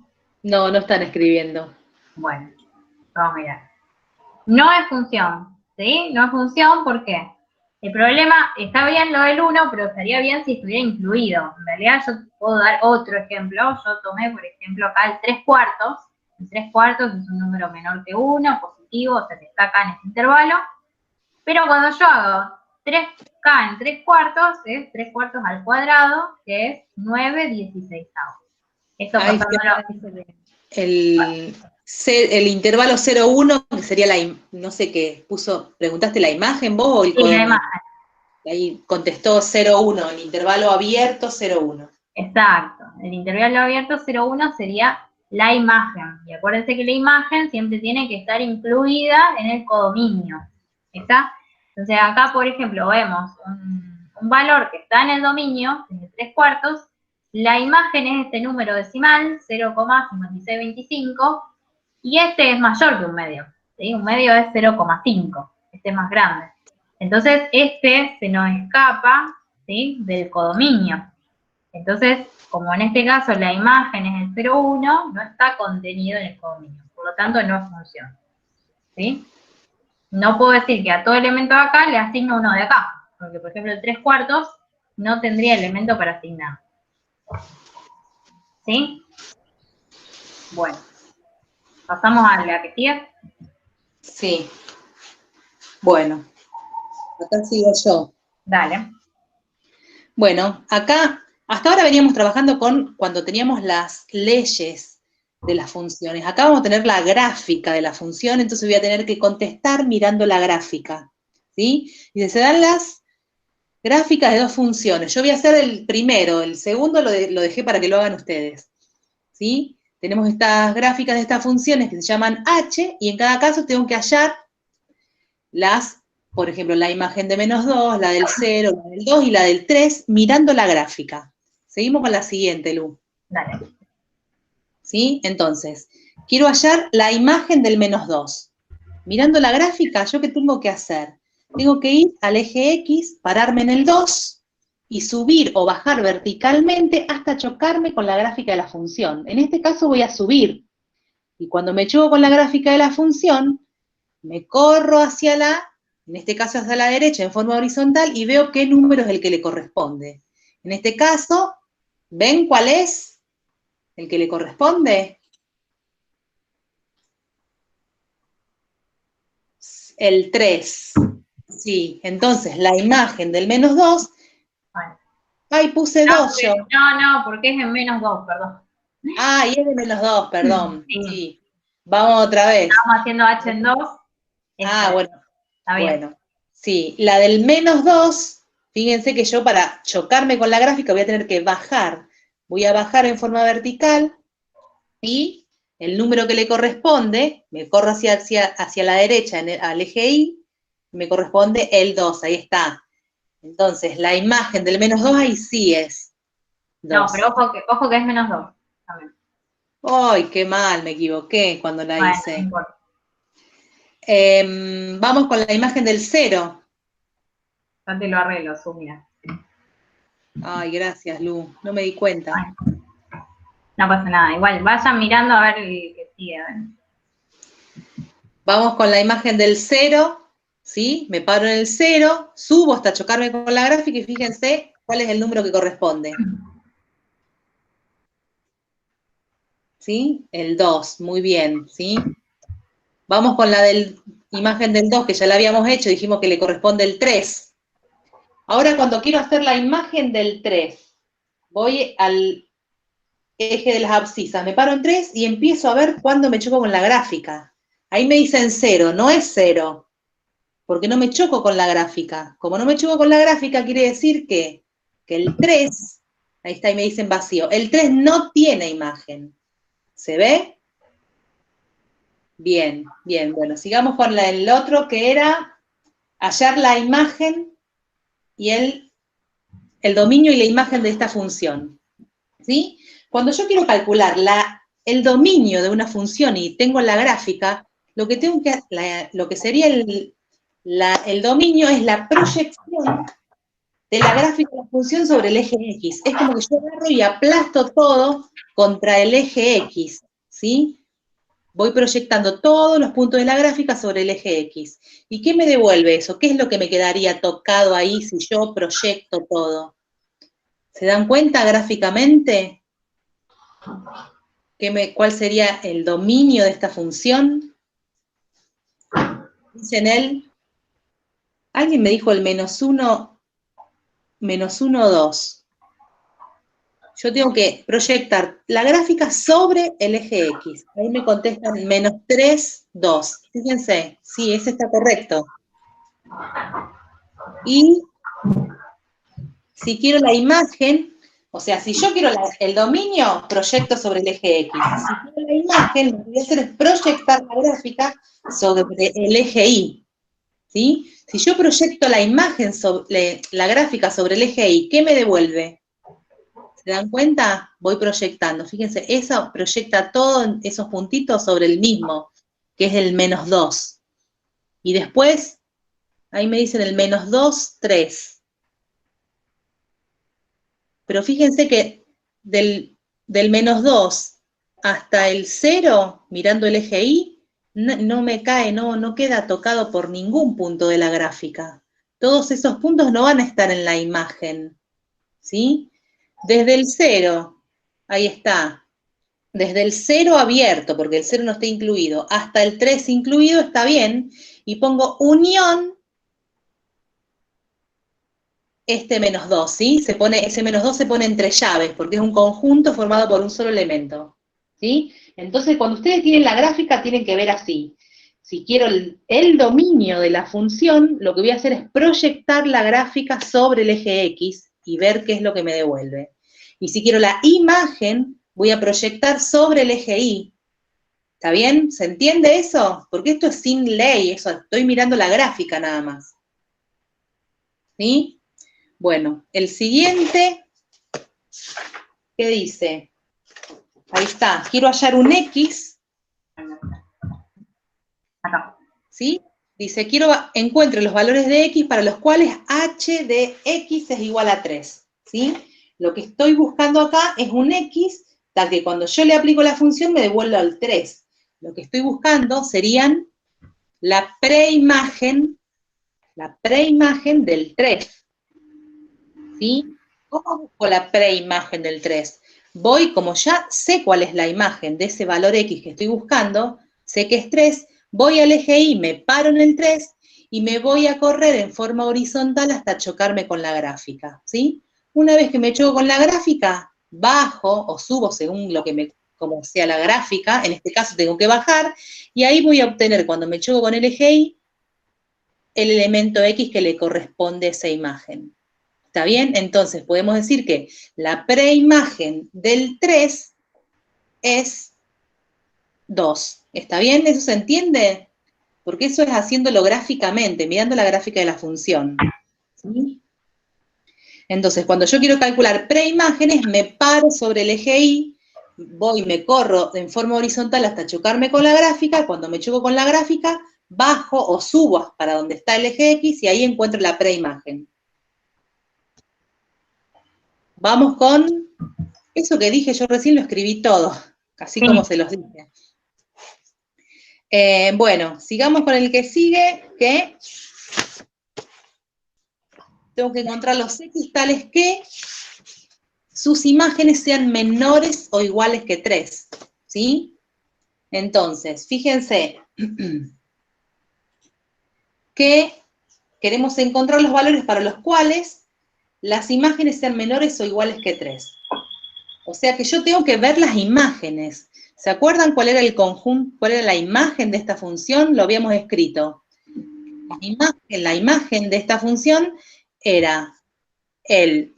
No, no están escribiendo. Bueno, vamos a mirar. No es función, ¿sí? No es función, ¿por qué? El problema, está bien lo del 1, pero estaría bien si estuviera incluido. En realidad yo puedo dar otro ejemplo. Yo tomé, por ejemplo, acá el 3/4. El 3/4 es un número menor que 1, positivo, se destaca en este intervalo. Pero cuando yo hago 3K en 3/4, es 3/4 al cuadrado, que es 9/16. Esto Ahí pasándolo. el intervalo 0,1, que sería no sé qué, ¿preguntaste la imagen vos o el Sí, la codominio? imagen. Ahí contestó 0,1, el intervalo abierto 0,1. Exacto. El intervalo abierto 0,1 sería la imagen. Y acuérdense que la imagen siempre tiene que estar incluida en el codominio. ¿Está? Entonces acá, por ejemplo, vemos un valor que está en el dominio, en el 3/4. La imagen es este número decimal, 0,5625, y este es mayor que un medio. ¿Sí? Un medio es 0,5. Este es más grande. Entonces, este se nos escapa, ¿sí?, del codominio. Entonces, como en este caso la imagen es el 0,1, no está contenido en el codominio. Por lo tanto, no es función. ¿Sí? No puedo decir que a todo elemento de acá le asigno uno de acá. Porque, por ejemplo, el 3/4 no tendría elemento para asignar. ¿Sí? Bueno. Pasamos a la que sigue. Sí. Bueno, acá sigo yo. Dale. Bueno, acá, hasta ahora veníamos trabajando con cuando teníamos las leyes de las funciones. Acá vamos a tener la gráfica de la función, entonces voy a tener que contestar mirando la gráfica, ¿sí? Y se dan las gráficas de dos funciones. Yo voy a hacer el primero, el segundo lo dejé para que lo hagan ustedes, ¿sí? Tenemos estas gráficas de estas funciones que se llaman h, y en cada caso tengo que hallar las, por ejemplo, la imagen de -2, la del 0, la del 2 y la del 3, mirando la gráfica. Seguimos con la siguiente, Lu. Dale. ¿Sí? Entonces, quiero hallar la imagen del -2. Mirando la gráfica, ¿yo qué tengo que hacer? Tengo que ir al eje X, pararme en el 2 y subir o bajar verticalmente hasta chocarme con la gráfica de la función. En este caso voy a subir. Y cuando me choco con la gráfica de la función, me corro hacia en este caso hacia la derecha en forma horizontal y veo qué número es el que le corresponde. En este caso, ¿ven cuál es el que le corresponde? El 3. Sí, entonces la imagen del -2, ay, puse 2 yo. No, porque es en -2, perdón. Ah, y es de -2, perdón. Sí. Vamos otra vez. Estamos haciendo h en 2. Ah, bueno. Está bien. Bueno, sí, la del -2, fíjense que yo para chocarme con la gráfica voy a tener que bajar. Voy a bajar en forma vertical y el número que le corresponde, me corro hacia la derecha al eje Y, me corresponde el 2, ahí está. Entonces, la imagen del -2 ahí sí es 2. No, pero ojo que es -2 también. ¡Ay, qué mal! Me equivoqué cuando la Bueno, hice. no importa. Vamos con la imagen del 0. Ya te lo arreglo, Sumia. Ay, gracias, Lu. No me di cuenta. Bueno, no pasa nada. Igual, vayan mirando a ver el que sigue. Vamos con la imagen del 0, ¿sí? Me paro en el 0, subo hasta chocarme con la gráfica y fíjense cuál es el número que corresponde. ¿Sí? El 2, muy bien, ¿sí? Vamos con la imagen del 2, que ya la habíamos hecho, dijimos que le corresponde el 3. Ahora cuando quiero hacer la imagen del 3, voy al eje de las abscisas, me paro en 3 y empiezo a ver cuándo me choco con la gráfica. Ahí me dicen 0, no es 0, porque no me choco con la gráfica. Como no me choco con la gráfica, quiere decir que el 3, ahí está, y me dicen vacío, el 3 no tiene imagen. ¿Se ve? Bien, bien, bueno, sigamos con el otro que era hallar la imagen y el dominio y la imagen de esta función. ¿Sí? Cuando yo quiero calcular el dominio de una función y tengo la gráfica, lo que sería el dominio es la proyección de la gráfica de la función sobre el eje X. Es como que yo agarro y aplasto todo contra el eje X, ¿sí? Voy proyectando todos los puntos de la gráfica sobre el eje X. ¿Y qué me devuelve eso? ¿Qué es lo que me quedaría tocado ahí si yo proyecto todo? ¿Se dan cuenta gráficamente? ¿Cuál sería el dominio de esta función? Dicen alguien me dijo el -1, -2. Yo tengo que proyectar la gráfica sobre el eje X. Ahí me contestan -3, 2. Fíjense, sí, ese está correcto. Y si quiero la imagen, o sea, si yo quiero el dominio, proyecto sobre el eje X. Si quiero la imagen, lo que voy a hacer es proyectar la gráfica sobre el eje Y. ¿Sí? Si yo proyecto la imagen sobre la gráfica sobre el eje Y, ¿qué me devuelve? ¿Se dan cuenta? Voy proyectando. Fíjense, eso proyecta todos esos puntitos sobre el mismo, que es el -2. Y después, ahí me dicen el -2, 3. Pero fíjense que del -2 hasta el 0, mirando el eje Y, no me cae, no queda tocado por ningún punto de la gráfica. Todos esos puntos no van a estar en la imagen, ¿sí? Desde el 0, ahí está, desde el 0 abierto, porque el 0 no está incluido, hasta el 3 incluido, está bien, y pongo unión este -2, ¿sí? Ese -2 se pone entre llaves, porque es un conjunto formado por un solo elemento. ¿Sí? Entonces, cuando ustedes tienen la gráfica, tienen que ver así. Si quiero el dominio de la función, lo que voy a hacer es proyectar la gráfica sobre el eje X y ver qué es lo que me devuelve. Y si quiero la imagen, voy a proyectar sobre el eje Y. ¿Está bien? ¿Se entiende eso? Porque esto es sin ley, eso, estoy mirando la gráfica nada más. ¿Sí? Bueno, el siguiente, ¿qué dice? Ahí está, quiero hallar un X. Acá. ¿Sí? Dice, encuentre los valores de X para los cuales h de X es igual a 3. ¿Sí? Lo que estoy buscando acá es un X, tal que cuando yo le aplico la función me devuelva el 3. Lo que estoy buscando serían la preimagen del 3. ¿Sí? ¿Cómo busco la preimagen del 3? Voy, como ya sé cuál es la imagen de ese valor X que estoy buscando, sé que es 3, voy al eje Y, me paro en el 3 y me voy a correr en forma horizontal hasta chocarme con la gráfica, ¿sí? Una vez que me choco con la gráfica, bajo o subo según como sea la gráfica, en este caso tengo que bajar, y ahí voy a obtener, cuando me choco con el eje Y, el elemento X que le corresponde a esa imagen. ¿Está bien? Entonces podemos decir que la preimagen del 3 es 2. ¿Está bien? ¿Eso se entiende? Porque eso es haciéndolo gráficamente, mirando la gráfica de la función. ¿Sí? Entonces, cuando yo quiero calcular preimágenes, me paro sobre el eje Y, voy, me corro en forma horizontal hasta chocarme con la gráfica. Cuando me choco con la gráfica, bajo o subo para donde está el eje X y ahí encuentro la preimagen. Vamos con eso que dije, yo recién lo escribí todo, así como se los dije. Bueno, sigamos con el que sigue, que tengo que encontrar los X tales que sus imágenes sean menores o iguales que 3, ¿sí? Entonces, fíjense que queremos encontrar los valores para los cuales las imágenes sean menores o iguales que 3. O sea que yo tengo que ver las imágenes. ¿Se acuerdan cuál era el conjunto, cuál era la imagen de esta función? Lo habíamos escrito. La imagen de esta función era el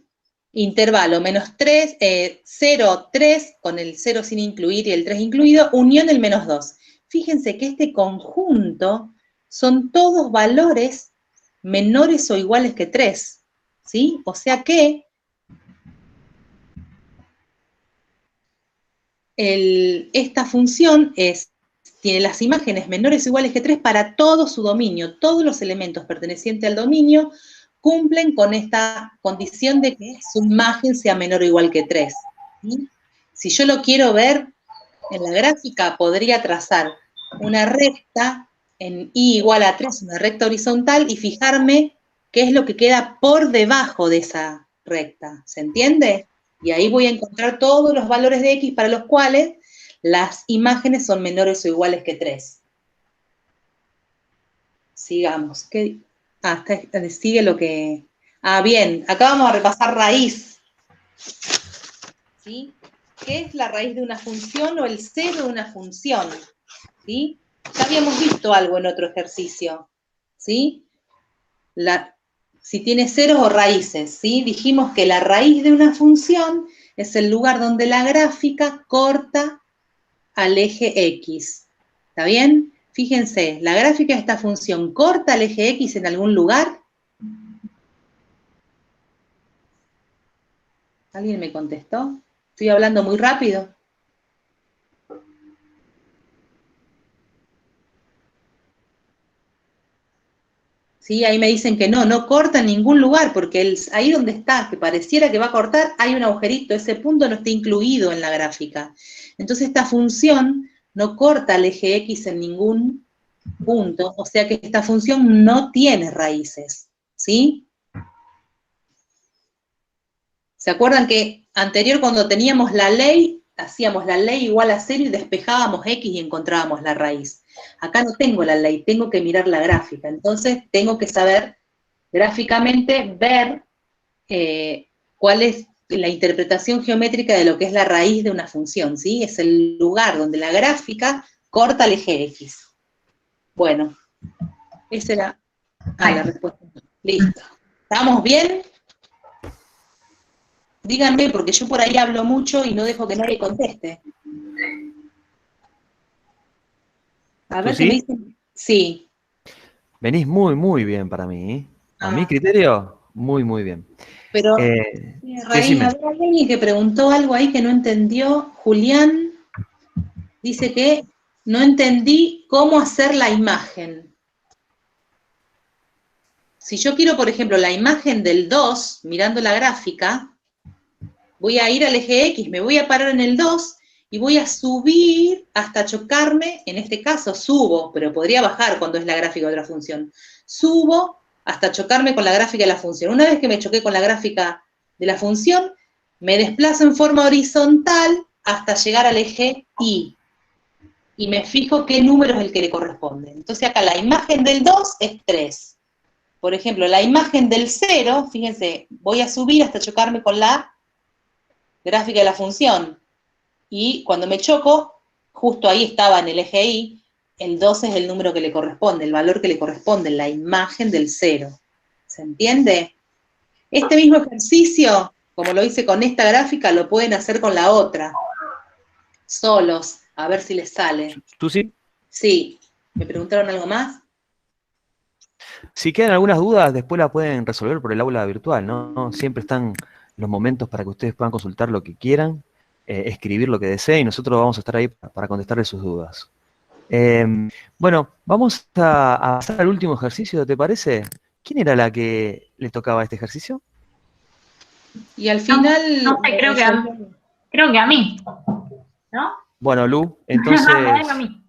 intervalo menos 3, 0, 3, con el 0 sin incluir y el 3 incluido, unión el menos 2. Fíjense que este conjunto son todos valores menores o iguales que 3, ¿sí? O sea que esta función tiene las imágenes menores o iguales que 3 para todo su dominio. Todos los elementos pertenecientes al dominio cumplen con esta condición de que su imagen sea menor o igual que 3. ¿Sí? Si yo lo quiero ver en la gráfica, podría trazar una recta en Y igual a 3, una recta horizontal, y fijarme qué es lo que queda por debajo de esa recta. ¿Se entiende? Y ahí voy a encontrar todos los valores de X para los cuales las imágenes son menores o iguales que 3. Sigamos. Sigue lo que... bien, acá vamos a repasar raíz. ¿Sí? ¿Qué es la raíz de una función o el cero de una función? ¿Sí? Ya habíamos visto algo en otro ejercicio. ¿Sí? Si tiene ceros o raíces, ¿sí? Dijimos que la raíz de una función es el lugar donde la gráfica corta al eje X. ¿Está bien? Fíjense, la gráfica de esta función corta al eje X en algún lugar. ¿Alguien me contestó? ¿Estoy hablando muy rápido? ¿Sí? Ahí me dicen que no corta en ningún lugar, porque ahí donde está, que pareciera que va a cortar, hay un agujerito, ese punto no está incluido en la gráfica. Entonces esta función no corta el eje X en ningún punto, o sea que esta función no tiene raíces, ¿sí? ¿Se acuerdan que anterior cuando teníamos la ley, hacíamos la ley igual a 0 y despejábamos X y encontrábamos la raíz? Acá no tengo la ley, tengo que mirar la gráfica, entonces tengo que saber gráficamente ver cuál es la interpretación geométrica de lo que es la raíz de una función, ¿sí? Es el lugar donde la gráfica corta el eje X. Bueno, esa era la respuesta. Listo. ¿Estamos bien? Díganme, porque yo por ahí hablo mucho y no dejo que nadie conteste. A ver sí? qué me dicen. Sí. Venís muy, muy bien para mí. ¿Eh? A mi criterio, muy, muy bien. Pero, Raíz, había alguien que preguntó algo ahí que no entendió. Julián dice que no entendí cómo hacer la imagen. Si yo quiero, por ejemplo, la imagen del 2, mirando la gráfica, voy a ir al eje X, me voy a parar en el 2 y voy a subir hasta chocarme, en este caso subo, pero podría bajar cuando es la gráfica de otra función. Subo hasta chocarme con la gráfica de la función. Una vez que me choqué con la gráfica de la función, me desplazo en forma horizontal hasta llegar al eje Y. Y me fijo qué número es el que le corresponde. Entonces acá la imagen del 2 es 3. Por ejemplo, la imagen del 0, fíjense, voy a subir hasta chocarme con la gráfica de la función. Y cuando me choco, justo ahí estaba en el eje Y, el 2 es el número que le corresponde, el valor que le corresponde, la imagen del 0. ¿Se entiende? Este mismo ejercicio, como lo hice con esta gráfica, lo pueden hacer con la otra. Solos, a ver si les sale. ¿Tú sí? Sí. ¿Me preguntaron algo más? Si quedan algunas dudas, después la pueden resolver por el aula virtual, ¿no? Siempre están los momentos para que ustedes puedan consultar lo que quieran, escribir lo que deseen, y nosotros vamos a estar ahí para contestarles sus dudas. Bueno, vamos a pasar al último ejercicio, ¿te parece? ¿Quién era la que le tocaba este ejercicio? Y al final... No sé, creo que a mí, ¿no? Bueno, Lu, entonces... A mí.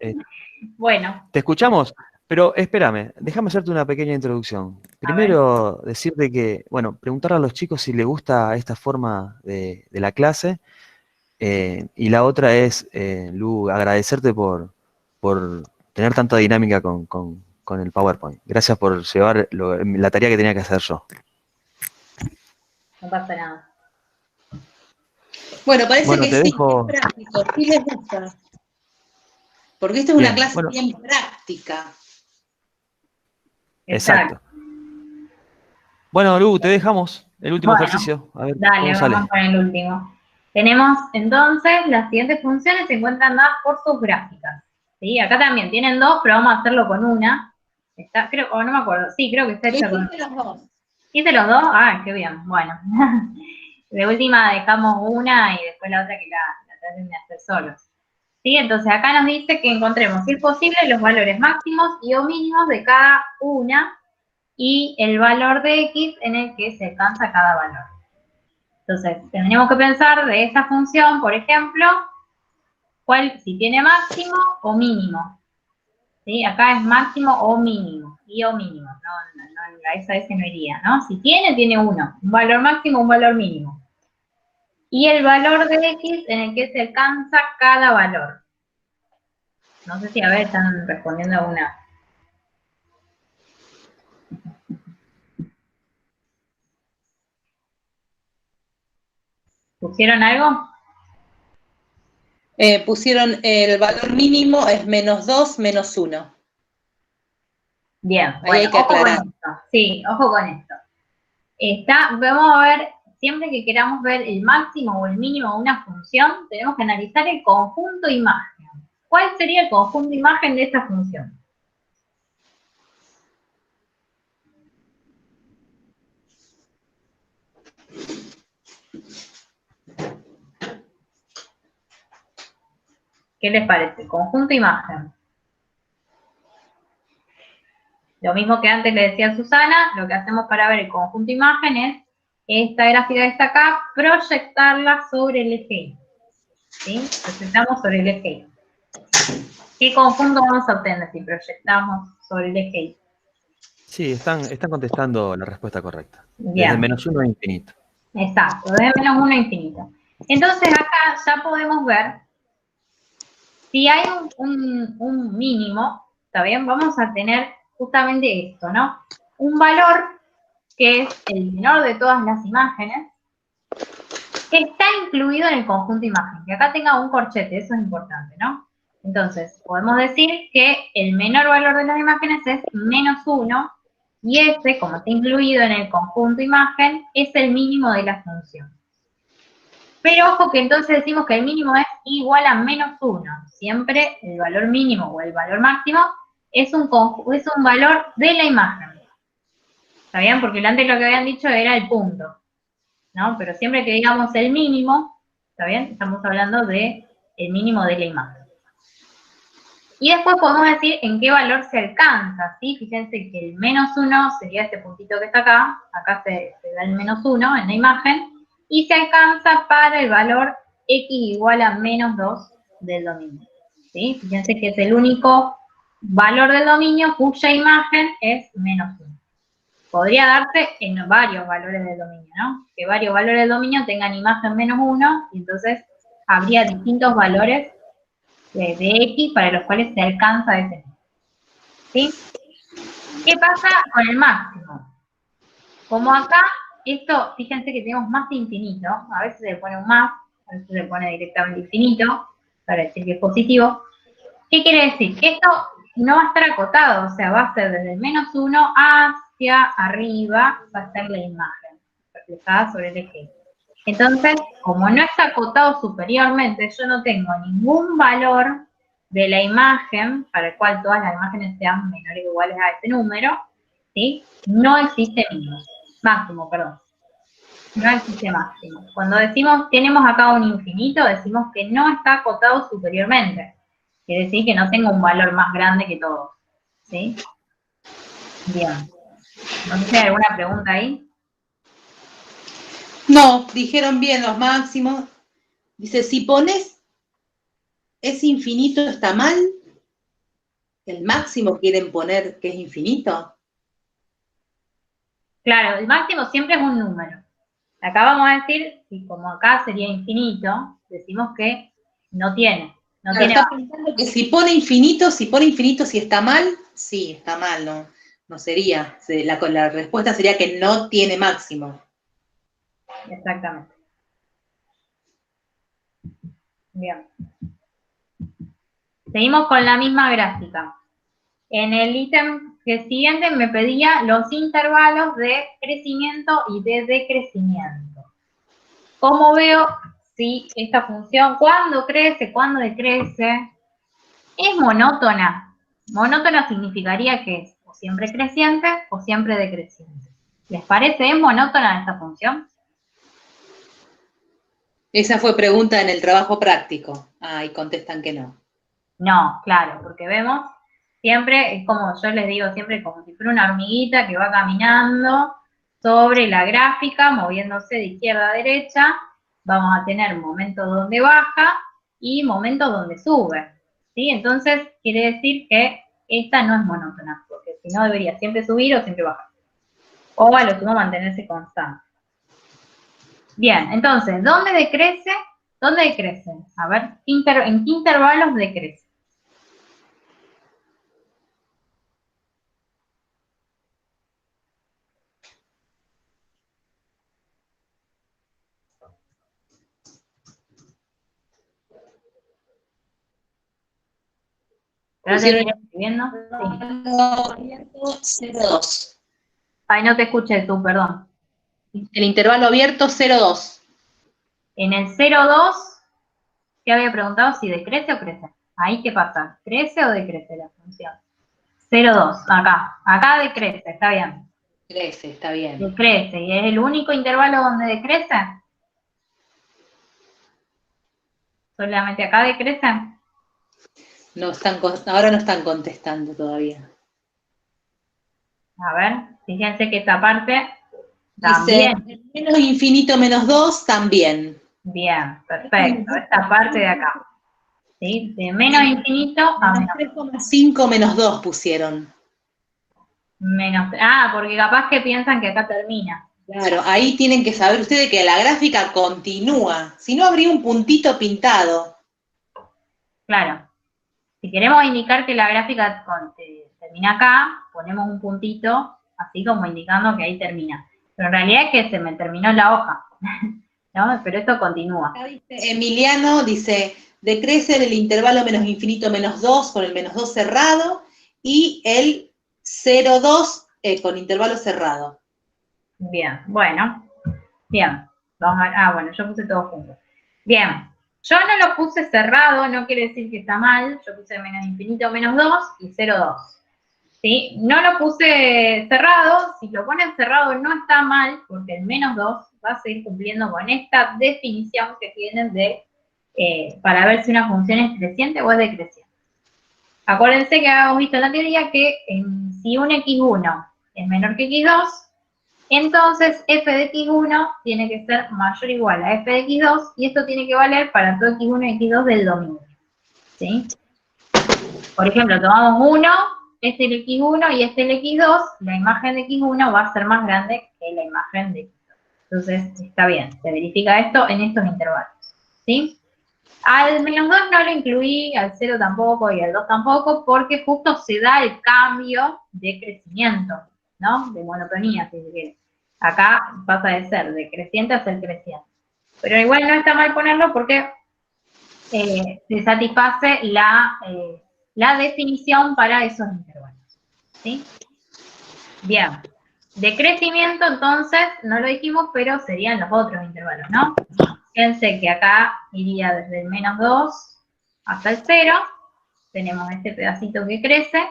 Bueno. Te escuchamos, pero espérame, déjame hacerte una pequeña introducción. Primero, decirte que, bueno, preguntarle a los chicos si les gusta esta forma de la clase, y la otra es, Lu, agradecerte por tener tanta dinámica con el PowerPoint. Gracias por llevar la tarea que tenía que hacer yo. No pasa nada. Bueno, parece que te sí, dejo... es práctico, sí les gusta. Porque esta es una clase bien práctica. Exacto. Bueno, Lu, te dejamos el último ejercicio. A ver dale, cómo vamos con el último. Tenemos entonces, las siguientes funciones se encuentran dadas por sus gráficas. ¿Sí? Acá también tienen dos, pero vamos a hacerlo con una. Está, creo, o no me acuerdo, sí, creo que está hecha con... los dos. ¿Hice los dos? Ah, qué bien, bueno. De última dejamos una y después la otra que la traten de hacer solos. ¿Sí? Entonces acá nos dice que encontremos, si es posible, los valores máximos y o mínimos de cada una y el valor de X en el que se alcanza cada valor. Entonces, tendríamos que pensar de esta función, por ejemplo, si tiene máximo o mínimo. ¿Sí? Acá es máximo o mínimo, y o mínimo, esa no iría, ¿no? Si tiene uno, un valor máximo, un valor mínimo. Y el valor de X en el que se alcanza cada valor. No sé si, a ver, están respondiendo a una. ¿Pusieron algo? Pusieron el valor mínimo es -2, -1. Bien, ahí hay que ojo aclarar. con esto. Sí, ojo con esto. Vamos a ver, siempre que queramos ver el máximo o el mínimo de una función, tenemos que analizar el conjunto imagen. ¿Cuál sería el conjunto imagen de esta función? ¿Qué les parece? Conjunto imagen. Lo mismo que antes le decía a Susana, lo que hacemos para ver el conjunto imagen es esta gráfica que está acá, proyectarla sobre el eje Y. ¿Sí? Proyectamos sobre el eje Y. ¿Qué conjunto vamos a obtener si proyectamos sobre el eje Y? Sí, están contestando la respuesta correcta. Bien. Desde -1 a infinito. Exacto, desde -1 a infinito. Entonces acá ya podemos ver si hay un mínimo, ¿está bien? Vamos a tener justamente esto, ¿no? Un valor que es el menor de todas las imágenes, Está incluido en el conjunto imagen, que acá tenga un corchete, eso es importante, ¿no? Entonces, podemos decir que el menor valor de las imágenes es -1, y este, como está incluido en el conjunto imagen, es el mínimo de la función. Pero ojo que entonces decimos que el mínimo es igual a -1. Siempre el valor mínimo o el valor máximo es un valor de la imagen. ¿Está bien? Porque antes lo que habían dicho era el punto, ¿no? Pero siempre que digamos el mínimo, ¿está bien? Estamos hablando de el mínimo de la imagen. Y después podemos decir en qué valor se alcanza, ¿sí? Fíjense que el -1 sería este puntito que está acá se da el -1 en la imagen, y se alcanza para el valor x igual a -2 del dominio, ¿sí? Fíjense que es el único valor del dominio cuya imagen es -1. Podría darse en varios valores del dominio, ¿no? Que varios valores del dominio tengan imagen -1, y entonces habría distintos valores de x para los cuales se alcanza ese número. ¿Sí? ¿Qué pasa con el máximo? Como acá, esto, fíjense que tenemos más infinito, a veces se le pone un más, a veces se le pone directamente infinito, para decir que es positivo. ¿Qué quiere decir? Que esto no va a estar acotado, o sea, va a ser desde el -1 hacia arriba, va a estar la imagen reflejada sobre el eje. Entonces, como no está acotado superiormente, yo no tengo ningún valor de la imagen, para el cual todas las imágenes sean menores o iguales a este número, ¿sí? No existe máximo, perdón. No existe máximo. Cuando decimos tenemos acá un infinito, decimos que no está acotado superiormente. Quiere decir que no tengo un valor más grande que todo. ¿Sí? Bien. No sé si hay alguna pregunta ahí. No, dijeron bien los máximos. Dice, si pones es infinito, ¿está mal? ¿El máximo quieren poner que es infinito? Claro, el máximo siempre es un número. Acá vamos a decir, y como acá sería infinito, decimos que no tiene. No Claro, tiene está pensando que si pone infinito, si está mal, sí, está mal, no sería. La respuesta sería que no tiene máximo. Exactamente. Bien. Seguimos con la misma gráfica. En el ítem que siguiente me pedía los intervalos de crecimiento y de decrecimiento. ¿Cómo veo si esta función, cuándo crece, cuándo decrece, es monótona? Monótona significaría que es o siempre creciente o siempre decreciente. ¿Les parece monótona esta función? Esa fue pregunta en el trabajo práctico. Ah, y contestan que no. No, claro, porque vemos, siempre es como yo les digo, siempre como si fuera una hormiguita que va caminando sobre la gráfica, moviéndose de izquierda a derecha. Vamos a tener momentos donde baja y momentos donde sube, ¿sí? Entonces, quiere decir que esta no es monótona, porque si no debería siempre subir o siempre bajar. O a lo sumo mantenerse constante. Bien, entonces, ¿dónde decrece? ¿Dónde decrece? A ver, ¿en qué intervalos decrece? Pusieron escribiendo. Sí. 0,2. Ay, no te escuché tú, perdón. El intervalo abierto 0,2. En el 0,2, ¿qué había preguntado? Si decrece o crece. Ahí, ¿qué pasa? ¿Crece o decrece la función? 0,2, acá. Acá decrece, está bien. Crece, está bien. Decrece. ¿Y es el único intervalo donde decrece? ¿Solamente acá decrece? Ahora no están contestando todavía. A ver, fíjense que esta parte Dice, también. menos infinito menos 2, también. Bien, perfecto. Esta parte de acá. ¿Sí? De menos infinito a menos 3,5 menos 2 pusieron. menos. Ah, porque capaz que piensan que acá termina. Claro, ahí tienen que saber ustedes que la gráfica continúa. Si no, habría un puntito pintado. Claro. Si queremos indicar que la gráfica termina acá, ponemos un puntito, así como indicando que ahí termina. Pero en realidad es que se me terminó la hoja. ¿no? Pero esto continúa. Acá dice, Emiliano dice, decrece el intervalo menos infinito menos 2 con el menos 2 cerrado y el 0,2 con intervalo cerrado. Bien, bueno, bien. Vamos a, bueno, yo puse todo junto. Bien, yo no lo puse cerrado, no quiere decir que está mal, yo puse menos infinito menos 2 y 0,2. ¿Sí? No lo puse cerrado, si lo ponen cerrado no está mal, porque el menos 2 va a seguir cumpliendo con esta definición que tienen de, para ver si una función es creciente o es decreciente. Acuérdense que habíamos visto en la teoría que si un x1 es menor que x2, entonces f de x1 tiene que ser mayor o igual a f de x2, y esto tiene que valer para todo x1 y x2 del dominio. ¿Sí? Por ejemplo, tomamos 1, este es el x1 y este es el x2, la imagen de x1 va a ser más grande que la imagen de x2. Entonces, está bien, se verifica esto en estos intervalos. ¿Sí? Al menos 2 no lo incluí, al 0 tampoco y al 2 tampoco, porque justo se da el cambio de crecimiento, ¿no? De monotonía, si se quiere. Acá pasa de ser decreciente a ser creciente. Pero igual no está mal ponerlo porque se satisface la definición para esos intervalos. ¿Sí? Bien. De crecimiento, entonces, no lo dijimos, pero serían los otros intervalos, ¿no? Fíjense que acá iría desde el menos 2 hasta el 0, tenemos este pedacito que crece,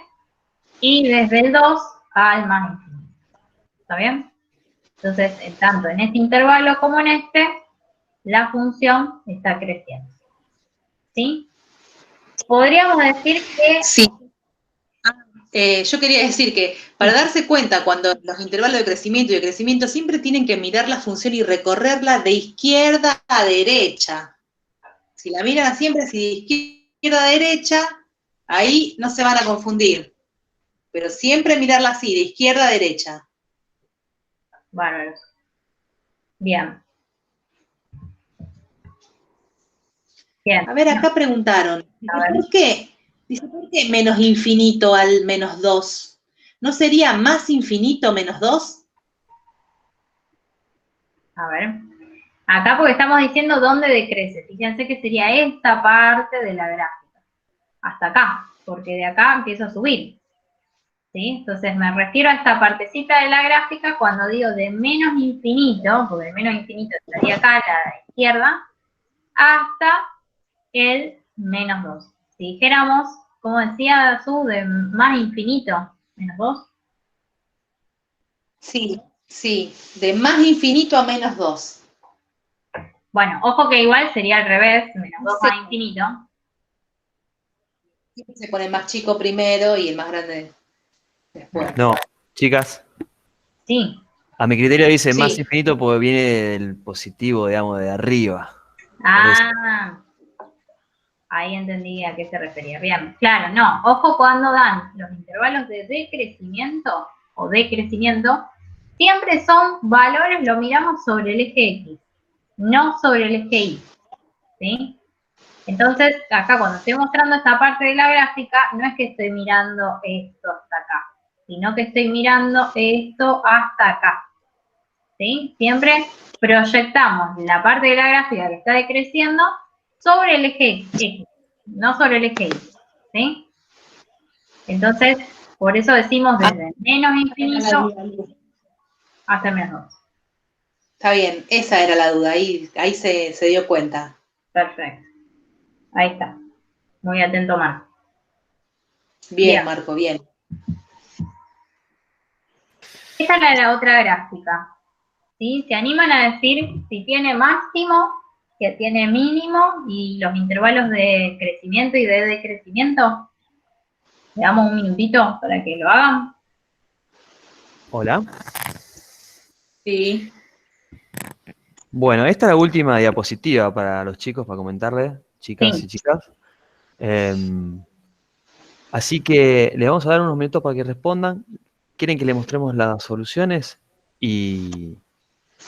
y desde el 2 al más infinito. ¿Está bien? Entonces, tanto en este intervalo como en este, la función está creciendo. ¿Sí? Podríamos decir que... Sí. Yo quería decir que para darse cuenta cuando los intervalos de crecimiento y de crecimiento siempre tienen que mirar la función y recorrerla de izquierda a derecha. Si la miran siempre así de izquierda a derecha, ahí no se van a confundir. Pero siempre mirarla así, de izquierda a derecha. Bárbaros. Bien. Bien. A ver, acá preguntaron, ¿por qué? Dice, ¿por qué menos infinito al menos 2? ¿No sería más infinito menos 2? A ver. Acá porque estamos diciendo dónde decrece. Fíjense que sería esta parte de la gráfica. Hasta acá, porque de acá empiezo a subir. ¿Sí? Entonces me refiero a esta partecita de la gráfica cuando digo de menos infinito, porque el menos infinito estaría acá a la izquierda, hasta el menos 2. Si dijéramos, como decía Su, de más infinito, menos 2. Sí, sí, de más infinito a menos 2. Bueno, ojo que igual sería al revés, menos 2 más infinito. Siempre se pone el más chico primero y el más grande después. No, chicas, Sí. a mi criterio dice Sí. más infinito porque viene del positivo, digamos, de arriba. Ah, ahí entendí a qué se refería. Bien, claro, no. Ojo cuando dan los intervalos de decrecimiento o decrecimiento, siempre son valores, lo miramos sobre el eje X, no sobre el eje Y. ¿Sí? Entonces, acá cuando estoy mostrando esta parte de la gráfica, no es que estoy mirando esto hasta acá, sino que estoy mirando esto hasta acá. ¿Sí? Siempre proyectamos la parte de la gráfica que está decreciendo sobre el eje X, no sobre el eje Y. ¿Sí? Entonces, por eso decimos desde menos infinito hasta menos 2. Está bien, esa era la duda, ahí se dio cuenta. Perfecto. Ahí está. Muy atento, Marco. Bien, Marco, bien. Esta es la otra gráfica. ¿Sí? ¿Se animan a decir si tiene máximo, que tiene mínimo y los intervalos de crecimiento y de decrecimiento? Le damos un minutito para que lo hagan. Hola. Sí. Bueno, esta es la última diapositiva para los chicos, para comentarles, chicas Sí. y chicas. Así que le vamos a dar unos minutos para que respondan. ¿Quieren que le mostremos las soluciones? Y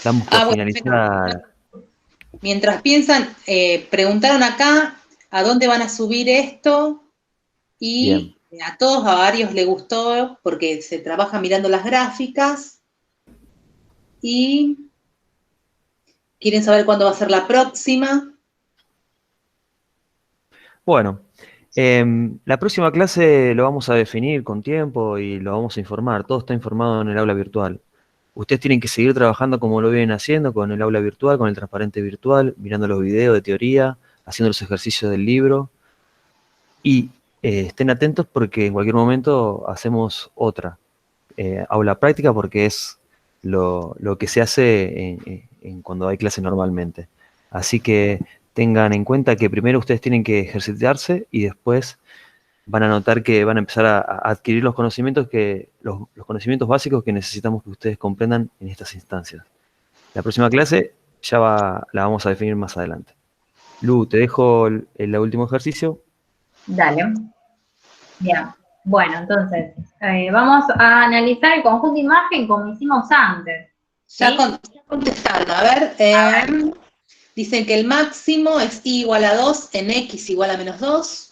damos por finalizar. Mientras piensan, preguntaron acá a dónde van a subir esto y a todos, a varios les gustó porque se trabaja mirando las gráficas y ¿Quieren saber cuándo va a ser la próxima? Bueno, la próxima clase lo vamos a definir con tiempo y lo vamos a informar. Todo está informado en el aula virtual. Ustedes tienen que seguir trabajando como lo vienen haciendo, con el aula virtual, con el transparente virtual, mirando los videos de teoría, haciendo los ejercicios del libro. Y estén atentos porque en cualquier momento hacemos otra aula práctica porque es lo que se hace cuando hay clase normalmente. Así que tengan en cuenta que primero ustedes tienen que ejercitarse y después van a notar que van a empezar a adquirir los conocimientos los conocimientos básicos que necesitamos que ustedes comprendan en estas instancias. La próxima clase la vamos a definir más adelante. Lu, te dejo el último ejercicio. Dale. Bien. Bueno, entonces, vamos a analizar el conjunto de imagen como hicimos antes. ¿Sí? Ya contestaron. A ver, dicen que el máximo es y igual a 2 en x igual a menos 2.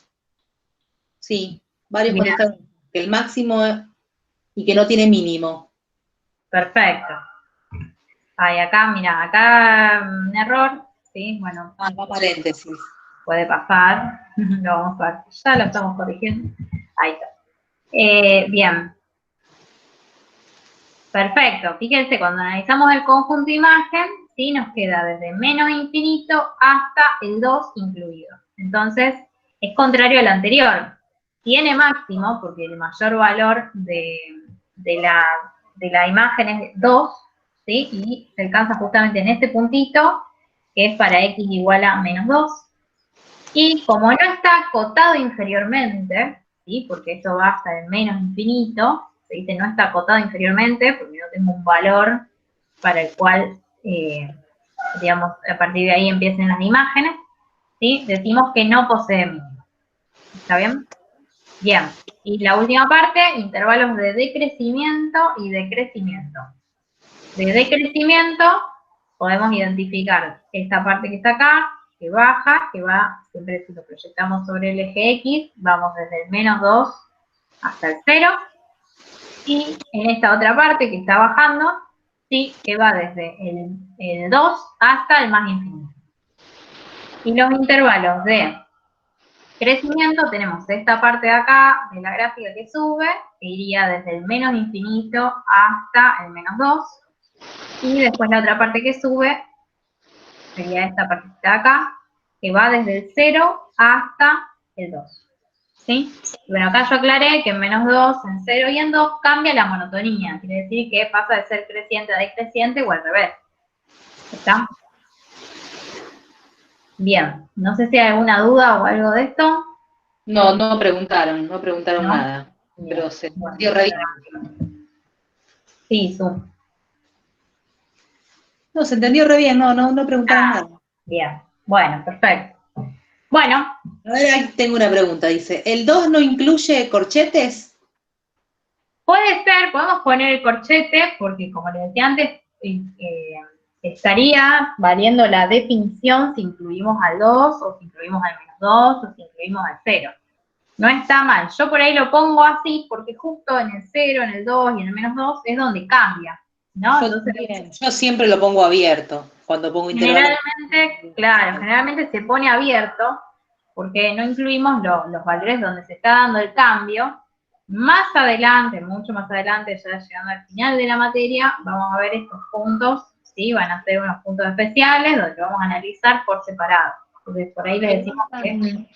Sí, varios Bien. contestaron que el máximo y que no tiene mínimo. Perfecto. Ahí acá, mira, acá un error, ¿sí? Bueno, paréntesis. puede pasar, lo vamos a, ya lo estamos corrigiendo. Ahí está. Bien. Perfecto. Fíjense, cuando analizamos el conjunto de imagen, ¿sí? Nos queda desde menos infinito hasta el 2 incluido. Entonces, es contrario al anterior. Tiene máximo, porque el mayor valor de la imagen es 2, ¿sí? Y se alcanza justamente en este puntito, que es para x igual a menos 2. Y como no está acotado inferiormente, ¿sí? Porque esto va hasta el menos infinito, se dice no está acotado inferiormente, porque no tengo un valor para el cual, digamos, a partir de ahí empiecen las imágenes, ¿sí? Decimos que no posee mínimo. ¿Está bien? Bien. Y la última parte, intervalos de decrecimiento y de crecimiento. De decrecimiento podemos identificar esta parte que está acá, que baja, que va, siempre si lo proyectamos sobre el eje X, vamos desde el menos 2 hasta el 0, y en esta otra parte que está bajando, sí, que va desde el 2 hasta el más infinito. Y los intervalos de crecimiento, tenemos esta parte de acá, de la gráfica que sube, que iría desde el menos infinito hasta el menos 2, y después la otra parte que sube, sería esta partecita de acá, que va desde el 0 hasta el 2. ¿Sí? Bueno, acá yo aclaré que en menos 2, en 0 y en 2 cambia la monotonía. Quiere decir que pasa de ser creciente a decreciente o al revés. ¿Está? Bien. No sé si hay alguna duda o algo de esto. No preguntaron ¿No? nada. Bien. Pero se entendió re bien. Sí, Su. No, se entendió re bien, no preguntaron nada. Bien. Bueno, perfecto. Bueno. A ver, ahí tengo una pregunta, dice, ¿el 2 no incluye corchetes? Puede ser, podemos poner el corchete, porque como les decía antes, estaría valiendo la definición si incluimos al 2, o si incluimos al menos 2, o si incluimos al 0. No está mal. Yo por ahí lo pongo así, porque justo en el 0, en el 2 y en el menos 2 es donde cambia, ¿no? Entonces, Yo siempre lo pongo abierto, cuando pongo intervalos. generalmente, claro, generalmente se pone abierto, porque no incluimos los valores donde se está dando el cambio. Más adelante, mucho más adelante, ya llegando al final de la materia, vamos a ver estos puntos, ¿sí? Van a ser unos puntos especiales donde vamos a analizar por separado. Entonces, por ahí les decimos que...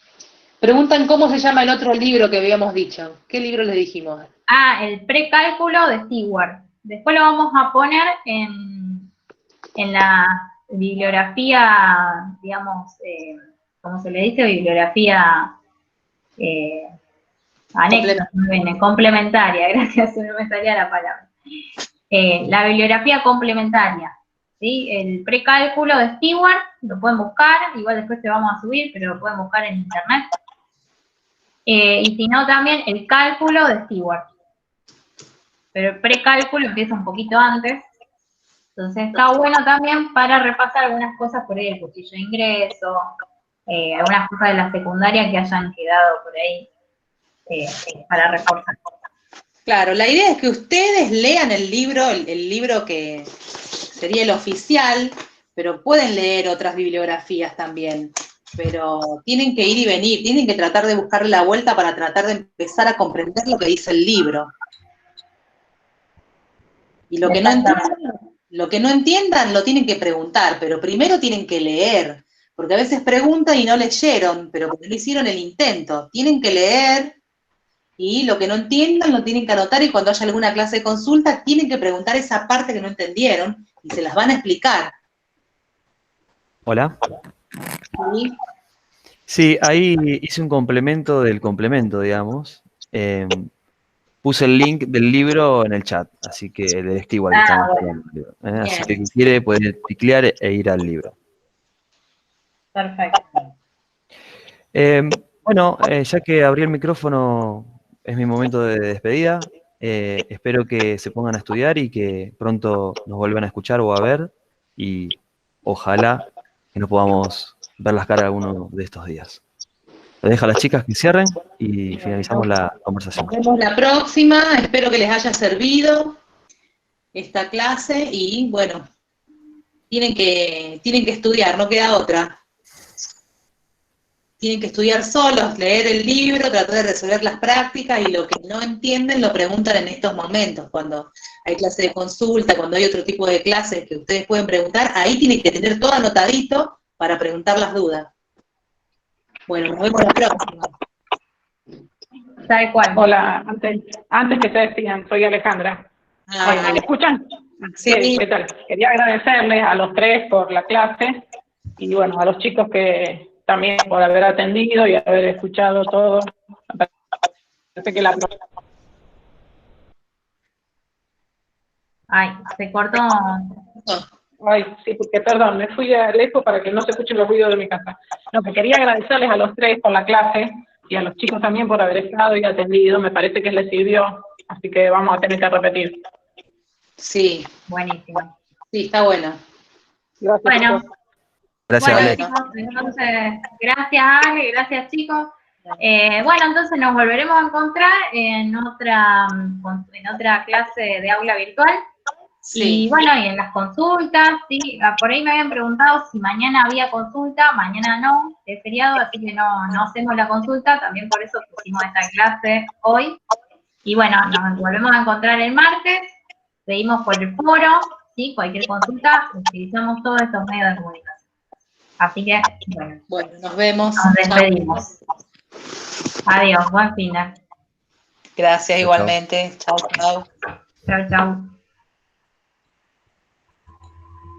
Preguntan cómo se llama el otro libro que habíamos dicho. ¿Qué libro les dijimos? Ah, el precálculo de Stewart. Después lo vamos a poner en la bibliografía, digamos, ¿cómo se le dice? Bibliografía anexa, complementaria, gracias, no me salía la palabra. La bibliografía complementaria, ¿sí? El precálculo de Stewart, lo pueden buscar, igual después te vamos a subir, pero lo pueden buscar en internet. Y si no, también el cálculo de Stewart. Pero el precálculo empieza un poquito antes, entonces está bueno también para repasar algunas cosas por ahí del cursillo de ingreso, algunas cosas de la secundaria que hayan quedado por ahí para reforzar. Claro, la idea es que ustedes lean el libro que sería el oficial, pero pueden leer otras bibliografías también. Pero tienen que ir y venir, tienen que tratar de buscarle la vuelta para tratar de empezar a comprender lo que dice el libro. Y lo que no entiendan lo tienen que preguntar, pero primero tienen que leer, porque a veces preguntan y no leyeron, pero porque no hicieron el intento. Tienen que leer y lo que no entiendan lo tienen que anotar, y cuando haya alguna clase de consulta tienen que preguntar esa parte que no entendieron y se las van a explicar. Hola. ¿Sí? Sí, ahí hice un complemento del complemento, digamos. Puse el link del libro en el chat, así que le escribo al que estamos hablando. Así que quien quiere puede teclear e ir al libro. Perfecto. Bueno, ya que abrí el micrófono, es mi momento de despedida. Espero que se pongan a estudiar y que pronto nos vuelvan a escuchar o a ver. Y ojalá que nos podamos ver las caras alguno de estos días. Les dejo a las chicas que cierren y finalizamos la conversación. Nos vemos la próxima, espero que les haya servido esta clase y bueno, tienen que estudiar, no queda otra. Tienen que estudiar solos, leer el libro, tratar de resolver las prácticas y lo que no entienden lo preguntan en estos momentos, cuando hay clase de consulta, cuando hay otro tipo de clases que ustedes pueden preguntar, ahí tienen que tener todo anotadito para preguntar las dudas. Bueno, nos vemos la próxima. Tal cual. Hola, antes que se despidan, soy Alejandra. ¿Me escuchan? Sí. ¿Qué tal? Quería agradecerles a los tres por la clase y bueno, a los chicos que también por haber atendido y haber escuchado todo. Me parece que la... Ay, se cortó. Ay, sí, porque perdón, me fui lejos para que no se escuchen los ruidos de mi casa. No, que quería agradecerles a los tres por la clase y a los chicos también por haber estado y atendido. Me parece que les sirvió, así que vamos a tener que repetir. Sí. Buenísimo. Sí, está bueno. Gracias, Bueno. chicos. Gracias, Bueno, Ale. chicos, entonces, gracias Ale, gracias chicos. Bueno, entonces nos volveremos a encontrar en otra clase de aula virtual. Sí. Y bueno, y en las consultas, sí, por ahí me habían preguntado si mañana había consulta, mañana no, es feriado, así que no hacemos la consulta, también por eso pusimos esta clase hoy. Y bueno, nos volvemos a encontrar el martes, seguimos por el foro, ¿sí? Cualquier consulta, utilizamos todos estos medios de comunicación. Así que, bueno, nos vemos. Nos despedimos. Adiós, buen fin de. Gracias igualmente. Chao, chao. Chao, chao.